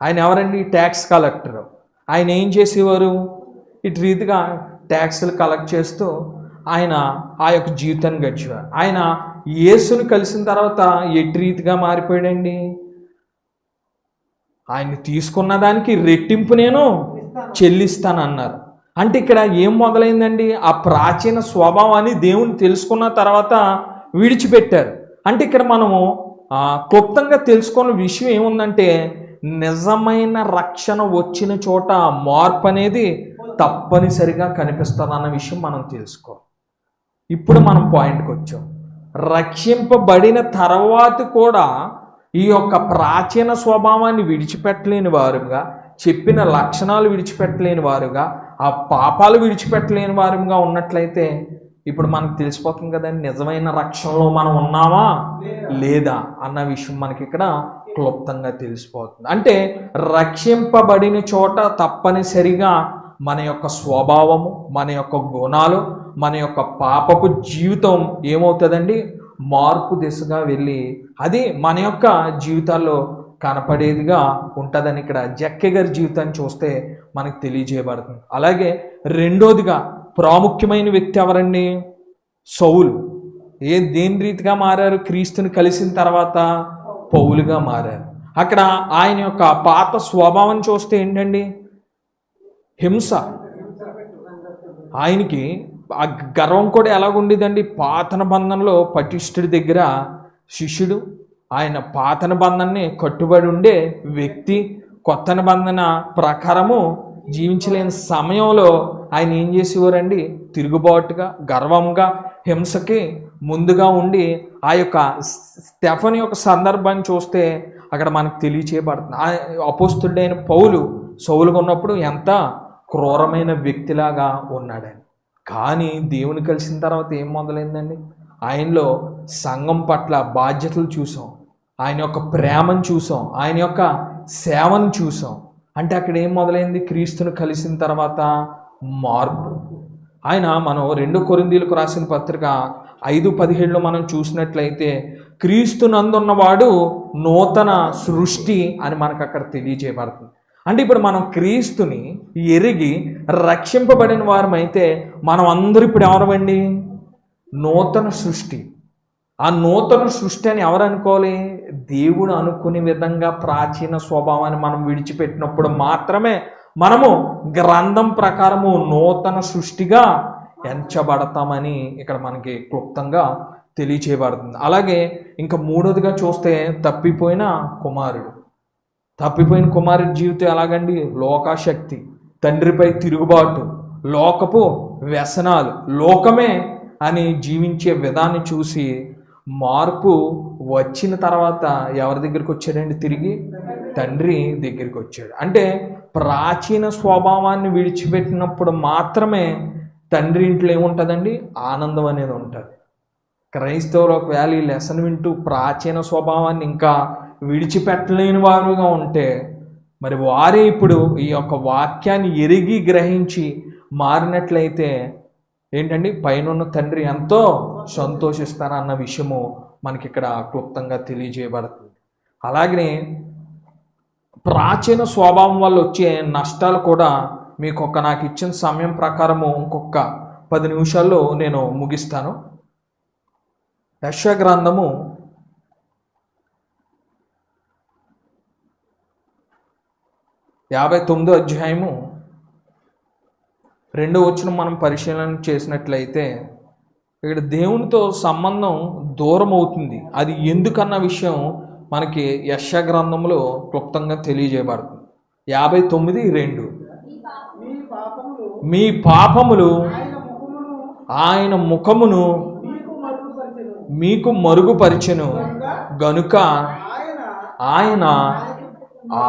ఆయన ఎవరండి? Tax collector. ఆయన ఏం చేసేవారు? ఇటు రీతిగా ట్యాక్స్లు కలెక్ట్ చేస్తూ ఆయన ఆ యొక్క జీవితాన్ని గడిచేవారు. ఆయన యేసుని కలిసిన తర్వాత ఎటు రీతిగా మారిపోయాడండి? ఆయన తీసుకున్న దానికి రెట్టింపు నేను చెల్లిస్తానన్నారు. అంటే ఇక్కడ ఏం మొదలైందండి? ఆ ప్రాచీన స్వభావాన్ని దేవుని తెలుసుకున్న తర్వాత విడిచిపెట్టారు. అంటే ఇక్కడ మనము క్లుప్తంగా తెలుసుకున్న విషయం ఏముందంటే, నిజమైన రక్షణ వచ్చిన చోట మార్పు అనేది తప్పనిసరిగా కనిపిస్తుంది అన్న విషయం మనం తెలుసుకో. ఇప్పుడు మనం పాయింట్కి వచ్చాం. రక్షింపబడిన తర్వాత కూడా ఈ యొక్క ప్రాచీన స్వభావాన్ని విడిచిపెట్టలేని వారుగా, చెప్పిన లక్షణాలు విడిచిపెట్టలేని వారుగా, ఆ పాపాలు విడిచిపెట్టలేని వారుగా ఉన్నట్లయితే ఇప్పుడు మనకు తెలిసిపోతుంది కదండి, నిజమైన రక్షణలో మనం ఉన్నామా లేదా అన్న విషయం మనకి ఇక్కడ క్లుప్తంగా తెలిసిపోతుంది. అంటే రక్షింపబడిన చోట తప్పనిసరిగా మన యొక్క స్వభావము, మన యొక్క గుణాలు, మన యొక్క పాపపు జీవితం ఏమవుతుందండి? మార్పు దిశగా వెళ్ళి అది మన యొక్క జీవితాల్లో కనపడేదిగా ఉంటుందని ఇక్కడ జక్కే గారి జీవితాన్ని చూస్తే మనకు తెలియజేయబడుతుంది. అలాగే రెండోదిగా ప్రాముఖ్యమైన వ్యక్తి ఎవరండి? సౌలు. దేని రీతిగా మారారు? క్రీస్తుని కలిసిన తర్వాత పౌలుగా మారారు. అక్కడ ఆయన యొక్క పాత స్వభావం చూస్తే ఏంటండి? హింస. ఆయనకి ఆ గర్వం కూడా ఎలాగుండేదండి? పాత నిబంధనలో పటిష్ఠుడి దగ్గర శిష్యుడు, ఆయన పాత నిబంధనని కట్టుబడి ఉండే వ్యక్తి, కొత్త నిబంధన ప్రకారము జీవించలేని సమయంలో ఆయన ఏం చేసేవారండి? తిరుగుబాటుగా, గర్వంగా, హింసకి ముందుగా ఉండి ఆ యొక్క స్టెఫన్ యొక్క సందర్భాన్ని చూస్తే అక్కడ మనకు తెలియచేయబడుతుంది. అపోస్తుడైన పౌలు సౌలుగా ఉన్నప్పుడు ఎంత క్రూరమైన వ్యక్తిలాగా ఉన్నాడని. కానీ దేవుని కలిసిన తర్వాత ఏం మొదలైందండి? ఆయనలో సంఘం పట్ల బాధ్యతలు చూసాం, ఆయన యొక్క ప్రేమను చూసాం, ఆయన యొక్క సేవను చూసాం. అంటే అక్కడ ఏం మొదలైంది? క్రీస్తును కలిసిన తర్వాత మార్పు. ఆయన మనం 2 కొరింథీయులకు రాసిన పత్రిక 5:17 మనం చూసినట్లయితే క్రీస్తునందున్నవాడు నూతన సృష్టి అని మనకు అక్కడ తెలియజేయబడుతుంది. అంటే ఇప్పుడు మనం క్రీస్తుని ఎరిగి రక్షింపబడిన వారమైతే మనం అందరూ ఇప్పుడు ఎవరమండి? నూతన సృష్టి. ఆ నూతన సృష్టి అని ఎవరు అనుకోవాలి? దేవుడు అనుకునే విధంగా ప్రాచీన స్వభావాన్ని మనం విడిచిపెట్టినప్పుడు మాత్రమే మనము గ్రంథం ప్రకారము నూతన సృష్టిగా ఎంచబడతామని ఇక్కడ మనకి క్లుప్తంగా తెలియచేయబడుతుంది. అలాగే ఇంకా మూడోదిగా చూస్తే తప్పిపోయిన కుమారుడి జీవితం ఎలాగండి? లోకాశక్తి, తండ్రిపై తిరుగుబాటు, లోకపు వ్యసనాలు, లోకమే అని జీవించే విధాన్ని చూసి మార్పు వచ్చిన తర్వాత ఎవరి దగ్గరికి వచ్చాడండి? తిరిగి తండ్రి దగ్గరికి వచ్చాడు. అంటే ప్రాచీన స్వభావాన్ని విడిచిపెట్టినప్పుడు మాత్రమే తండ్రి ఇంట్లో ఏముంటుందండి? ఆనందం అనేది ఉంటుంది. క్రైస్తవులు ఒకవేళ ఈ లెసన్ వింటూ ప్రాచీన స్వభావాన్ని ఇంకా విడిచిపెట్టలేని వారుగా ఉంటే మరి వారే ఇప్పుడు ఈ యొక్క వాక్యాన్ని ఎరిగి గ్రహించి మారినట్లయితే ఏంటండి? పైన తండ్రి ఎంతో సంతోషిస్తారన్న విషయము మనకి ఇక్కడ క్లుప్తంగా తెలియజేయబడుతుంది. అలాగనే ప్రాచీన స్వభావం వల్ల వచ్చే నష్టాలు కూడా మీకు నాకు ఇచ్చిన సమయం ప్రకారము ఇంకొక 10 నిమిషాల్లో నేను ముగిస్తాను. యెషయా గ్రంథము 59వ అధ్యాయము 2వ వచనం మనం పరిశీలన చేసినట్లయితే ఇక్కడ దేవునితో సంబంధం దూరం అవుతుంది. అది ఎందుకన్న విషయం మనకి యెషయా గ్రంథంలో క్లుప్తంగా తెలియజేయబడుతుంది. 59:2 మీ పాపములు ఆయన ముఖమును మీకు మరుగుపరిచెను గనుక ఆయన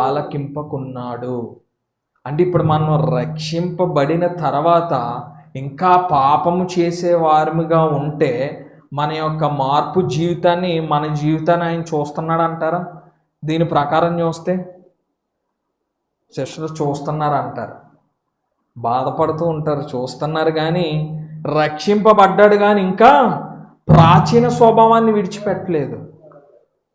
ఆలకింపకున్నాడు. అంటే ఇప్పుడు మనం రక్షింపబడిన తర్వాత ఇంకా పాపము చేసేవారుగా ఉంటే మన యొక్క మార్పు జీవితాన్ని, మన జీవితాన్ని ఆయన చూస్తున్నాడు అంటారా? దీని ప్రకారం చూస్తే సిస్టర్ చూస్తున్నారు అంటారు, బాధపడుతూ ఉంటారు, చూస్తున్నారు. కానీ రక్షింపబడ్డాడు కానీ ఇంకా ప్రాచీన స్వభావాన్ని విడిచిపెట్టలేదు.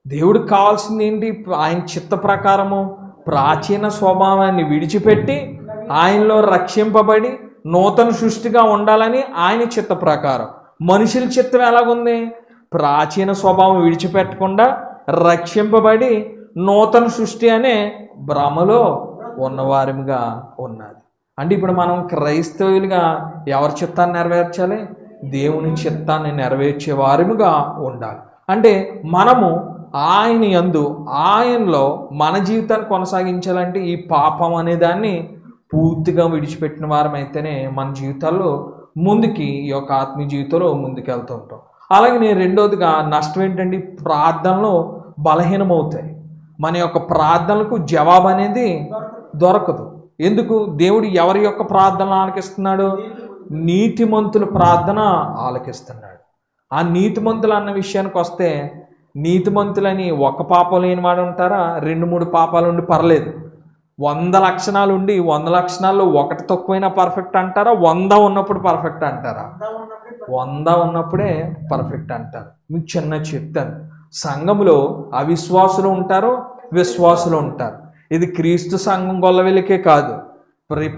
దేవుడికి కావాల్సింది ఏంటి? ఆయన చిత్త ప్రకారము ప్రాచీన స్వభావాన్ని విడిచిపెట్టి ఆయనలో రక్షింపబడి నూతన సృష్టిగా ఉండాలని ఆయన చిత్త ప్రకారం. మనుషుల చిత్తం ఎలాగుంది? ప్రాచీన స్వభావం విడిచిపెట్టకుండా రక్షింపబడి నూతన సృష్టి అనే భ్రమలో ఉన్నవారిగా ఉన్నది. అంటే ఇప్పుడు మనం క్రైస్తవులుగా ఎవరి చిత్తాన్ని నెరవేర్చాలి? దేవుని చిత్తాన్ని నెరవేర్చే వారిగా ఉండాలి. అంటే మనము ఆయన యందు ఆయనలో మన జీవితాన్ని కొనసాగించాలంటే ఈ పాపం అనే దాన్ని పూర్తిగా విడిచిపెట్టిన వారమైతేనే మన జీవితాల్లో ముందుకి ఈ యొక్క ఆత్మీయ జీవితంలో ముందుకు వెళ్తూ ఉంటాం. అలాగే నేను రెండోదిగా నష్టం ఏంటంటే ప్రార్థనలో బలహీనమవుతాయి. మన యొక్క ప్రార్థనలకు జవాబు అనేది దొరకదు. ఎందుకు? దేవుడు ఎవరి యొక్క ప్రార్థన ఆలకిస్తున్నాడు? నీతిమంతుల ప్రార్థన ఆలకిస్తున్నాడు. ఆ నీతిమంతులు అన్న విషయానికి వస్తే, నీతిమంతులని ఒక పాపం లేని వాడు ఉంటారా? 2-3 పాపాలు ఉండి పర్లేదు. 100 లక్షణాలు ఉండి 100 లక్షణాల్లో ఒకటి తక్కువైనా పర్ఫెక్ట్ అంటారా? 100 ఉన్నప్పుడు పర్ఫెక్ట్ అంటారా? 100 ఉన్నప్పుడే పర్ఫెక్ట్ అంటారు. మీకు చిన్న చెప్తాను, సంఘంలో అవిశ్వాసులు ఉంటారు, విశ్వాసులు ఉంటారు. ఇది క్రీస్తు సంఘం గొల్లవెలికే కాదు,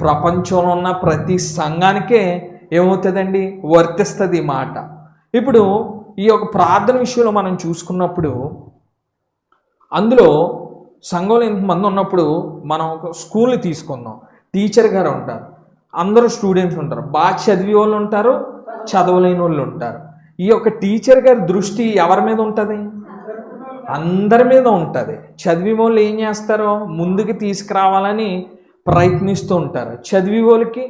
ప్రపంచంలో ఉన్న ప్రతి సంఘానికే ఏమవుతుందండి? వర్తిస్తుంది ఈ మాట. ఇప్పుడు ఈ యొక్క ప్రార్థన విషయంలో మనం చూసుకున్నప్పుడు, అందులో సంఘంలో ఎంతమంది ఉన్నప్పుడు మనం ఒక స్కూల్ని తీసుకుందాం. టీచర్ గారు ఉంటారు, అందరూ స్టూడెంట్స్ ఉంటారు, బాగా చదివే వాళ్ళు ఉంటారు, చదవలేని వాళ్ళు ఉంటారు. ఈ యొక్క టీచర్ గారి దృష్టి ఎవరి మీద ఉంటుంది? అందరి మీద ఉంటుంది. చదివే వాళ్ళు ఏం చేస్తారో ముందుకు తీసుకురావాలని ప్రయత్నిస్తూ ఉంటారు. చదివే వాళ్ళకి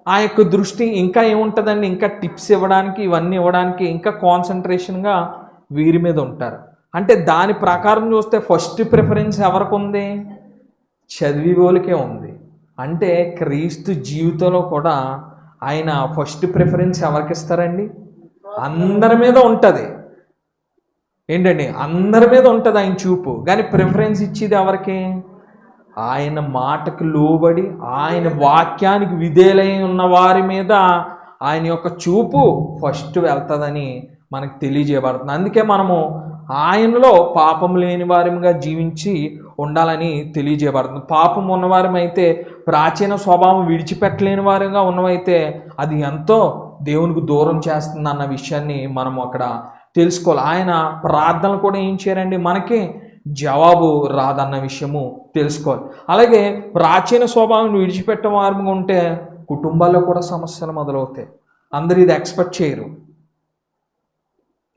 ఆ యొక్క దృష్టి ఇంకా ఏముంటుందండి? ఇంకా టిప్స్ ఇవ్వడానికి, ఇవన్నీ ఇవ్వడానికి ఇంకా కాన్సన్ట్రేషన్గా వీరి మీద ఉంటారు. అంటే దాని ప్రకారం చూస్తే ఫస్ట్ ప్రిఫరెన్స్ ఎవరికి ఉంది? చదివే వాళ్ళకే ఉంది. అంటే క్రీస్తు జీవితంలో కూడా ఆయన ఫస్ట్ ప్రిఫరెన్స్ ఎవరికి ఇస్తారండి? అందరి మీద ఉంటుంది. ఏంటండి? అందరి మీద ఉంటుంది ఆయన చూపు. కానీ ప్రిఫరెన్స్ ఇచ్చేది ఎవరికి? ఆయన మాటకు లోబడి ఆయన వాక్యానికి విధేయులై ఉన్న వారి మీద ఆయన యొక్క చూపు ఫస్ట్ వెళ్తుందని మనకు తెలియజేయబడుతుంది. అందుకే మనము ఆయనలో పాపం లేని వారిగా జీవించి ఉండాలని తెలియజేయబడుతుంది. పాపం ఉన్నవారమైతే, ప్రాచీన స్వభావం విడిచిపెట్టలేని వారిగా ఉన్నవైతే అది ఎంతో దేవునికి దూరం చేస్తుంది అన్న విషయాన్ని మనం అక్కడ తెలుసుకోవాలి. ఆయన ప్రార్థనలు కూడా ఏం చేయరండి? మనకి జవాబు రాదన్న విషయము తెలుసుకోవాలి. అలాగే ప్రాచీన స్వభావం విడిచిపెట్టే వారిగా ఉంటే కుటుంబాల్లో కూడా సమస్యలు మొదలవుతాయి. అందరూ ఇది ఎక్స్పెక్ట్ చేయరు.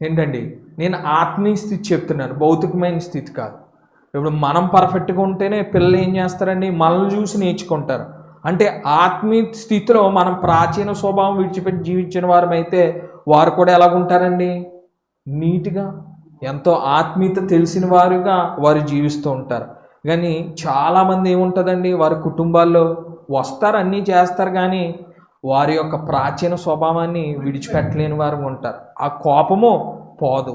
ఏంటండి? నేను ఆత్మీయ స్థితి చెప్తున్నాను, భౌతికమైన స్థితి కాదు. ఇప్పుడు మనం పర్ఫెక్ట్గా ఉంటేనే పిల్లలు ఏం చేస్తారండి? మనల్ని చూసి నేర్చుకుంటారు. అంటే ఆత్మీయ స్థితిలో మనం ప్రాచీన స్వభావం విడిచిపెట్టి జీవించిన వారమైతే వారు కూడా ఎలాగుంటారండి? నీట్గా, ఎంతో ఆత్మీయత తెలిసిన వారుగా వారు జీవిస్తూ ఉంటారు. కానీ చాలామంది ఏముంటుందండి? వారి కుటుంబాల్లో వస్తారు, అన్నీ చేస్తారు, కానీ వారి యొక్క ప్రాచీన స్వభావాన్ని విడిచిపెట్టలేని వారు ఉంటారు. ఆ కోపము పోదు,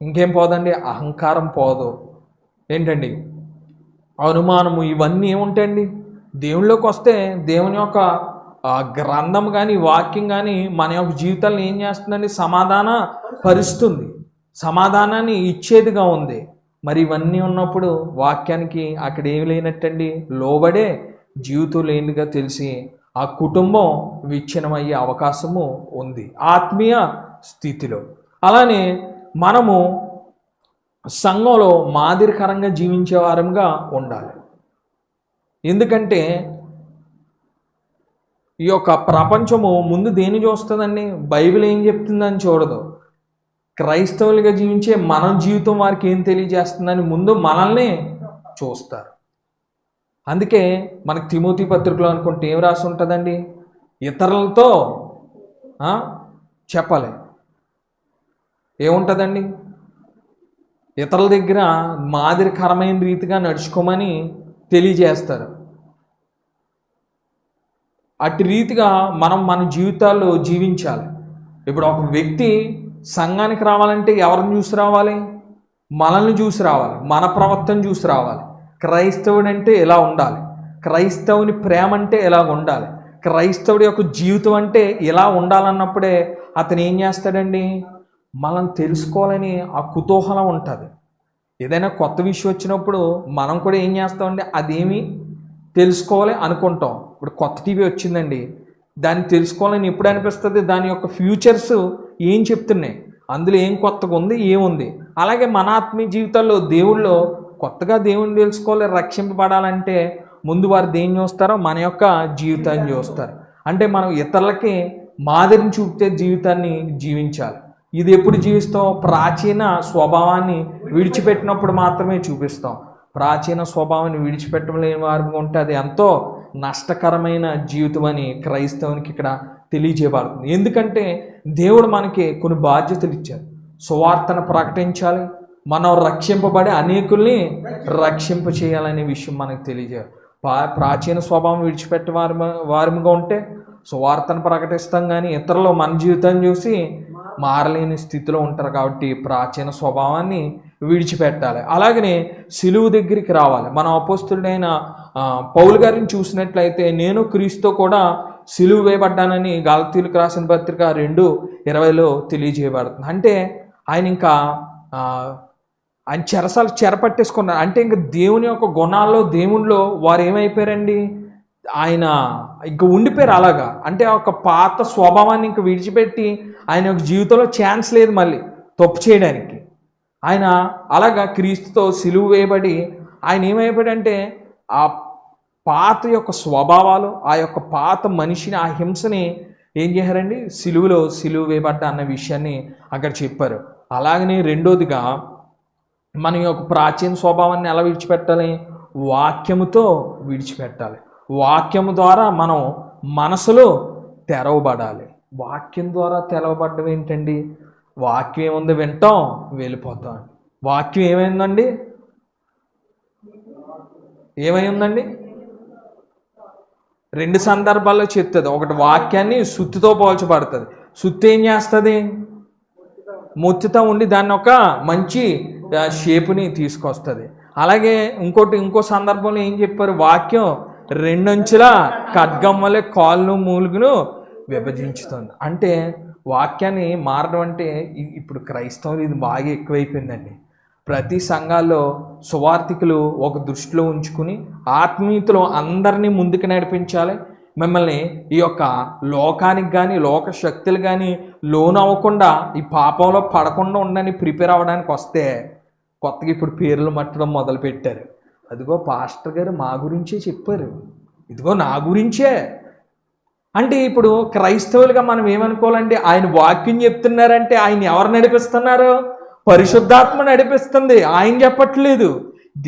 ఇంకేం పోదండి? అహంకారం పోదు. ఏంటండి? అనుమానము, ఇవన్నీ ఏముంటాయండి? దేవుళ్ళలోకి వస్తే దేవుని యొక్క గ్రంథం కానీ వాక్యం కానీ మన యొక్క జీవితాలను ఏం చేస్తుందండి? సమాధాన పరుస్తుంది, సమాధానాన్ని ఇచ్చేదిగా ఉంది. మరి ఇవన్నీ ఉన్నప్పుడు వాక్యానికి అక్కడ ఏమి లేనట్టండి? లోబడే జీవితం లేనిగా తెలిసి ఆ కుటుంబం విచ్ఛిన్నమయ్యే అవకాశము ఉంది ఆత్మీయ స్థితిలో. అలానే మనము సంఘంలో మాదిరికరంగా జీవించే వారంగా ఉండాలి. ఎందుకంటే ఈ యొక్క ప్రపంచము ముందు దేని చూస్తుందండి? బైబిల్ ఏం చెప్తుందని చూడదు. క్రైస్తవులుగా జీవించే మన జీవితం వారికి ఏం తెలియజేస్తుందని ముందు మనల్ని చూస్తారు. అందుకే మనకు తిమోతి పత్రికలో అనుకుంటే ఏం రాసి ఉంటుందండి? ఇతరులతో చెప్పాలి. ఏముంటుందండి? ఇతరుల దగ్గర మాదిరికరమైన రీతిగా నడుచుకోమని తెలియజేస్తారు. అట్టి రీతిగా మనం మన జీవితాల్లో జీవించాలి. ఇప్పుడు ఒక వ్యక్తి సంఘానికి రావాలంటే ఎవరిని చూసి రావాలి? మనల్ని చూసి రావాలి, మన ప్రవర్తన చూసి రావాలి. క్రైస్తవుడు అంటే ఎలా ఉండాలి, క్రైస్తవుని ప్రేమ అంటే ఎలా ఉండాలి, క్రైస్తవుడి యొక్క జీవితం అంటే ఎలా ఉండాలన్నప్పుడే అతను ఏం చేస్తాడండి? మనం తెలుసుకోవాలని ఆ కుతూహలం ఉంటుంది. ఏదైనా కొత్త విషయం వచ్చినప్పుడు మనం కూడా ఏం చేస్తామంటే అదేమి తెలుసుకోవాలి అనుకుంటాం. ఇప్పుడు కొత్త టీవీ వచ్చిందండి, దాన్ని తెలుసుకోవాలని ఎప్పుడు అనిపిస్తుంది? దాని యొక్క ఫ్యూచర్స్ ఏం చెప్తున్నాయి, అందులో ఏం కొత్తగా ఉంది, ఏముంది. అలాగే మన ఆత్మీయ జీవితాల్లో దేవుళ్ళు కొత్తగా దేవుణ్ణి తెలుసుకోవాలి, రక్షింపబడాలంటే ముందు వారు దేన్ని చూస్తారో మన యొక్క జీవితాన్ని చూస్తారు. అంటే మనం ఇతరులకి మాదిరిని చూపితే జీవితాన్ని జీవించాలి. ఇది ఎప్పుడు జీవిస్తాం? ప్రాచీన స్వభావాన్ని విడిచిపెట్టినప్పుడు మాత్రమే చూపిస్తాం. ప్రాచీన స్వభావాన్ని విడిచిపెట్టలేని వారికి ఉంటే అది ఎంతో నష్టకరమైన జీవితం అని క్రైస్తవునికి ఇక్కడ తెలియజేయబడుతుంది. ఎందుకంటే దేవుడు మనకి కొన్ని బాధ్యతలు ఇచ్చారు. సువార్తను ప్రకటించాలి, మనం రక్షింపబడి అనేకుల్ని రక్షింప చేయాలనే విషయం మనకు తెలియజేయాలి. ప్రాచీన స్వభావం విడిచిపెట్టే వారిగా ఉంటే సువార్తను ప్రకటిస్తాం, కానీ ఇతరులు మన జీవితాన్ని చూసి మారలేని స్థితిలో ఉంటారు. కాబట్టి ప్రాచీన స్వభావాన్ని విడిచిపెట్టాలి. అలాగనే సిలువు దగ్గరికి రావాలి. మన అపోస్తుడైన పౌలు గారిని చూసినట్లయితే నేను క్రీస్తుతో కూడా సిలువు వేయబడ్డానని గలతీయులకు రాసిన పత్రిక 2:20 తెలియజేయబడుతుంది. అంటే ఆయన ఇంకా ఆయన చెరసాలు చెరపట్టేసుకున్నారు. అంటే ఇంకా దేవుని యొక్క గుణాల్లో దేవునిలో వారు ఏమైపోయారండి, ఆయన ఇంకా ఉండిపోయారు అలాగా. అంటే ఒక పాత స్వభావాన్ని ఇంకా విడిచిపెట్టి ఆయన యొక్క జీవితంలో ఛాన్స్ లేదు మళ్ళీ తప్పు చేయడానికి. ఆయన అలాగా క్రీస్తుతో సిలువ వేయబడి ఆయన ఏమైపోయాడంటే ఆ పాత యొక్క స్వభావాలు, ఆ యొక్క పాత మనిషిని, ఆ హింసని ఏం చేశారండి, సిలువ వేయబడ్డ అన్న విషయాన్ని అక్కడ చెప్పారు. అలాగనే రెండోదిగా మన యొక్క ప్రాచీన స్వభావాన్ని ఎలా విడిచిపెట్టాలి? వాక్యముతో విడిచిపెట్టాలి. వాక్యము ద్వారా మనం మనసులో తెరవబడాలి. వాక్యం ద్వారా తెరవబడ్డం ఏంటండి? వాక్యం ఏముంది, వింటాం, వెళ్ళిపోతాం. వాక్యం ఏమైందండి, ఏమైందండి? 2 సందర్భాల్లో చెప్తుంది. ఒకటి వాక్యాన్ని సుత్తితో పోల్చబడుతుంది. సుత్తి ఏం చేస్తుంది? మొత్తుతో ఉండి దాన్ని ఒక మంచి షేపుని తీసుకొస్తుంది. అలాగే ఇంకో సందర్భంలో ఏం చెప్పారు? వాక్యం 2 అంచుల ఖడ్గం వలె కాళ్ళను మూలుగును విభజించుతుంది. అంటే వాక్యాన్ని మారడం అంటే ఇప్పుడు క్రైస్తవులు ఇది బాగా ఎక్కువైపోయిందండి. ప్రతి సంఘాల్లో సువార్థికులు ఒక దృష్టిలో ఉంచుకుని ఆత్మీయతలో అందరినీ ముందుకు నడిపించాలి. మిమ్మల్ని ఈ యొక్క లోకానికి కానీ లోక శక్తులు కానీ లోన్ అవ్వకుండా ఈ పాపంలో పడకుండా ఉండని ప్రిపేర్ అవ్వడానికి వస్తే కొత్తగా ఇప్పుడు పేర్లు మట్టడం మొదలుపెట్టారు. అదిగో పాస్టర్ గారు మా గురించే చెప్పారు, ఇదిగో నా గురించే. అంటే ఇప్పుడు క్రైస్తవులుగా మనం ఏమనుకోవాలంటే ఆయన వాక్యం చెప్తున్నారంటే ఆయన ఎవరు నడిపిస్తున్నారు? పరిశుద్ధాత్మ నడిపిస్తుంది, ఆయన చెప్పట్లేదు.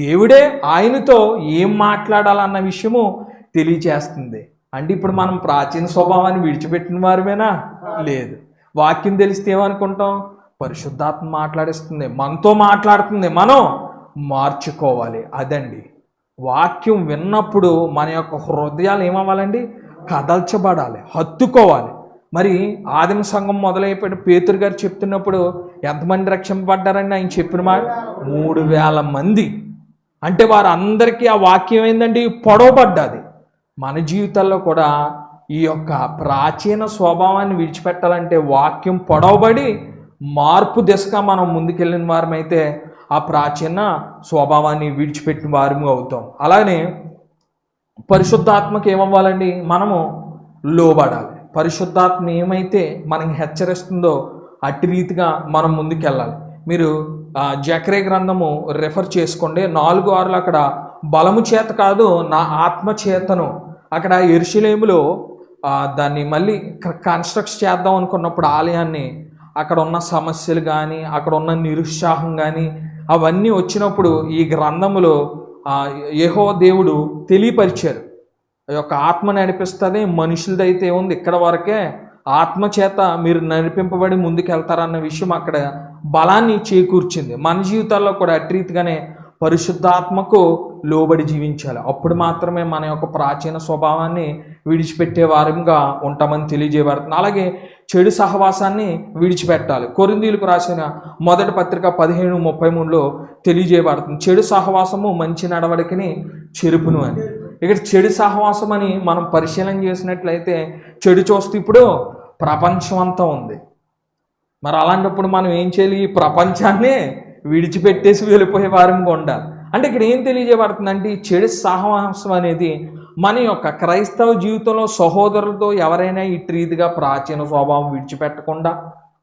దేవుడే ఆయనతో ఏం మాట్లాడాలన్న విషయము తెలియచేస్తుంది. అంటే ఇప్పుడు మనం ప్రాచీన స్వభావాన్ని విడిచిపెట్టిన వారమేనా? లేదు. వాక్యం తెలిస్తే ఏమనుకుంటాం? పరిశుద్ధాత్మ మాట్లాడిస్తుంది, మనతో మాట్లాడుతుంది, మనం మార్చుకోవాలి. అదండి వాక్యం విన్నప్పుడు మన యొక్క హృదయాలు ఏమవ్వాలండి? కదల్చబడాలి, హత్తుకోవాలి. మరి ఆదిమ సంఘం మొదలైపోయి పేతురు గారు చెప్తున్నప్పుడు ఎంతమంది రక్షింపబడ్డారండి? ఆయన చెప్పిన మాట 3,000 మంది. అంటే వారందరికీ ఆ వాక్యం ఏందండి? పొడవబడ్డది. మన జీవితాల్లో కూడా ఈ యొక్క ప్రాచీన స్వభావాన్ని విడిచిపెట్టాలంటే వాక్యం పొడవబడి మార్పు దిశగా మనం ముందుకెళ్ళిన వారమైతే ఆ ప్రాచీన స్వభావాన్ని విడిచిపెట్టిన వారము అవుతాం. అలానే పరిశుద్ధాత్మకి ఏమవ్వాలండి? మనము లోబడాలి. పరిశుద్ధాత్మ ఏమైతే మనకి హెచ్చరిస్తుందో అట్టి రీతిగా మనం ముందుకెళ్ళాలి. మీరు జకర్యా గ్రంథము రెఫర్ చేసుకోండి. 4:6 అక్కడ బలము చేత కాదు నా ఆత్మ చేతను. అక్కడ యెరూషలేములో దాన్ని మళ్ళీ కన్స్ట్రక్ట్ చేద్దాం అనుకున్నప్పుడు ఆలయాన్ని, అక్కడ ఉన్న సమస్యలు కానీ అక్కడ ఉన్న నిరుత్సాహం కానీ అవన్నీ వచ్చినప్పుడు ఈ గ్రంథములో యెహోవా దేవుడు తెలియపరిచారు. ఆ యొక్క ఆత్మ నడిపిస్తుంది, మనుషులదైతే ఉంది ఇక్కడ వరకే, ఆత్మ చేత మీరు నడిపింపబడి ముందుకెళ్తారన్న విషయం అక్కడ బలాన్ని చేకూర్చింది. మన జీవితాల్లో కూడా అట్రీతిగానే పరిశుద్ధాత్మకు లోబడి జీవించాలి. అప్పుడు మాత్రమే మన యొక్క ప్రాచీన స్వభావాన్ని విడిచిపెట్టే వారంగా ఉంటామని తెలియజేయబడుతుంది. అలాగే చెడు సహవాసాన్ని విడిచిపెట్టాలి. కొరింథీయులకు రాసిన మొదటి పత్రిక 15:33 తెలియజేయబడుతుంది. చెడు సహవాసము మంచి నడవడికని చెరుపును అని. ఇక్కడ చెడు సహవాసం అని మనం పరిశీలన చేసినట్లయితే చెడు చూస్తే ఇప్పుడు ప్రపంచం అంతా ఉంది. మరి అలాంటప్పుడు మనం ఏం చేయాలి? ఈ ప్రపంచాన్నే విడిచిపెట్టేసి వెళ్ళిపోయే వారంగా ఉండాలి. అంటే ఇక్కడ ఏం తెలియజేయబడుతుందంటే ఈ చెడు సహవాసం అనేది మన యొక్క క్రైస్తవ జీవితంలో సహోదరులతో ఎవరైనా ఇటు రీతిగా ప్రాచీన స్వభావం విడిచిపెట్టకుండా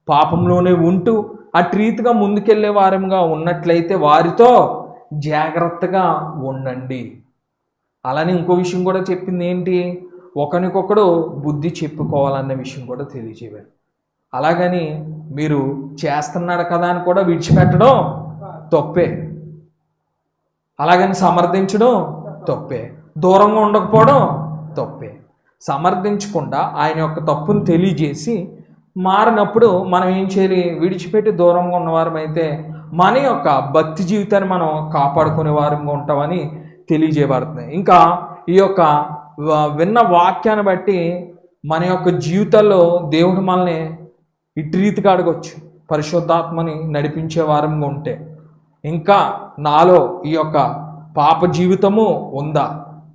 పాపంలోనే ఉంటూ అటు రీతిగా ముందుకెళ్లే వారంగా ఉన్నట్లయితే వారితో జాగ్రత్తగా ఉండండి. అలానే ఇంకో విషయం కూడా చెప్పింది ఏంటి? ఒకరికొకడు బుద్ధి చెప్పుకోవాలన్న విషయం కూడా తెలియజేయాలి. అలాగని మీరు చేస్తున్నాడు కదా అని కూడా విడిచిపెట్టడం తప్పే. అలాగని సమర్థించడం తప్పే. దూరంగా ఉండకపోవడం తప్పే. సమర్థించకుండా ఆయన యొక్క తప్పును తెలియజేసి మారినప్పుడు మనం ఏం చేయాలి? విడిచిపెట్టి దూరంగా ఉన్నవారం అయితే మన యొక్క భక్తి జీవితాన్ని మనం కాపాడుకునే వారంగా ఉంటామని తెలియజేయబడుతుంది. ఇంకా ఈ యొక్క విన్న వాక్యాన్ని బట్టి మన యొక్క జీవితాల్లో దేవుడు మనల్ని ఇటు రీతిగా అడగొచ్చు. పరిశుద్ధాత్మని నడిపించే వారంగా ఉంటే ఇంకా నాలో ఈ యొక్క పాప జీవితము ఉందా?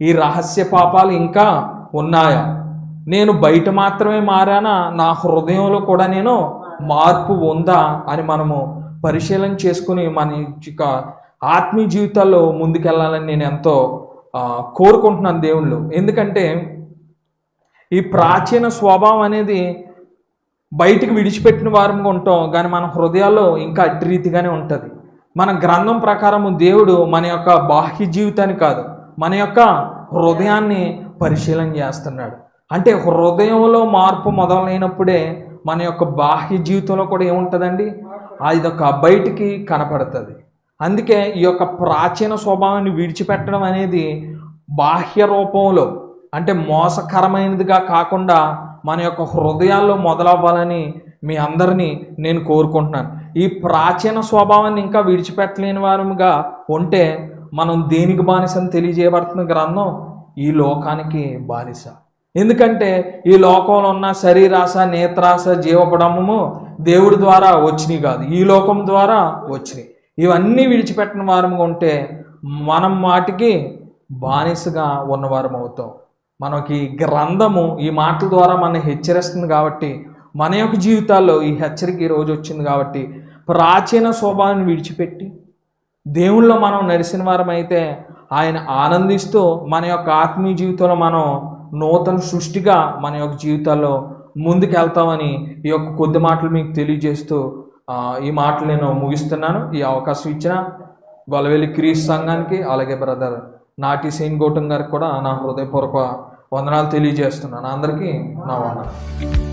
ఈ రహస్య పాపాలు ఇంకా ఉన్నాయా? నేను బయట మాత్రమే మారానా? నా హృదయంలో కూడా నేను మార్పు ఉందా అని మనము పరిశీలన చేసుకుని మన యొక్క ఆత్మీయ జీవితాల్లో ముందుకెళ్ళాలని నేను ఎంతో కోరుకుంటున్నాను దేవుళ్ళు. ఎందుకంటే ఈ ప్రాచీన స్వభావం అనేది బయటికి విడిచిపెట్టిన వారంగా ఉంటాం, కానీ మన హృదయాల్లో ఇంకా అట్టి రీతిగానే ఉంటుంది. మన గ్రంథం ప్రకారము దేవుడు మన యొక్క బాహ్య జీవితాన్ని కాదు, మన యొక్క హృదయాన్ని పరిశీలన చేస్తున్నాడు. అంటే హృదయంలో మార్పు మొదలైనప్పుడే మన యొక్క బాహ్య జీవితంలో కూడా ఏముంటుందండి? అదొక బయటికి కనపడుతుంది. అందుకే ఈ యొక్క ప్రాచీన స్వభావాన్ని విడిచిపెట్టడం అనేది బాహ్య రూపంలో అంటే మోసకరమైనదిగా కాకుండా మన యొక్క హృదయాల్లో మొదలవ్వాలని మీ అందరినీ నేను కోరుకుంటున్నాను. ఈ ప్రాచీన స్వభావాన్ని ఇంకా విడిచిపెట్టలేని వారముగా ఉంటే మనం దేనికి బానిస అని తెలియజేయబడుతున్న గ్రంథం? ఈ లోకానికి బానిస. ఎందుకంటే ఈ లోకంలో ఉన్న శరీరాశ, నేత్రాశ, జీవపడము దేవుడి ద్వారా వచ్చినాయి కాదు, ఈ లోకం ద్వారా వచ్చినాయి. ఇవన్నీ విడిచిపెట్టిన వారముగా ఉంటే మనం వాటికి బానిసగా ఉన్నవారం అవుతాం. మనకి గ్రంథము ఈ మాటల ద్వారా మనం హెచ్చరిస్తుంది కాబట్టి మన యొక్క జీవితాల్లో ఈ హెచ్చరిక ఈరోజు వచ్చింది కాబట్టి ప్రాచీన స్వభావాన్ని విడిచిపెట్టి దేవుళ్ళో మనం నడిచిన వారం అయితే ఆయన ఆనందిస్తూ మన యొక్క ఆత్మీయ జీవితంలో మనం నూతన సృష్టిగా మన యొక్క జీవితాల్లో ముందుకు వెళ్తామని ఈ యొక్క కొద్ది మాటలు మీకు తెలియజేస్తూ ఈ మాటలు నేను ముగిస్తున్నాను. ఈ అవకాశం ఇచ్చిన గొల్లవెల్లి క్రీస్తు సంఘానికి అలాగే బ్రదర్ నాటి సేన్ గౌటం గారికి కూడా నా హృదయపూర్వక వందనాలు తెలియజేస్తున్నాను. అందరికీ నా వందనాలు.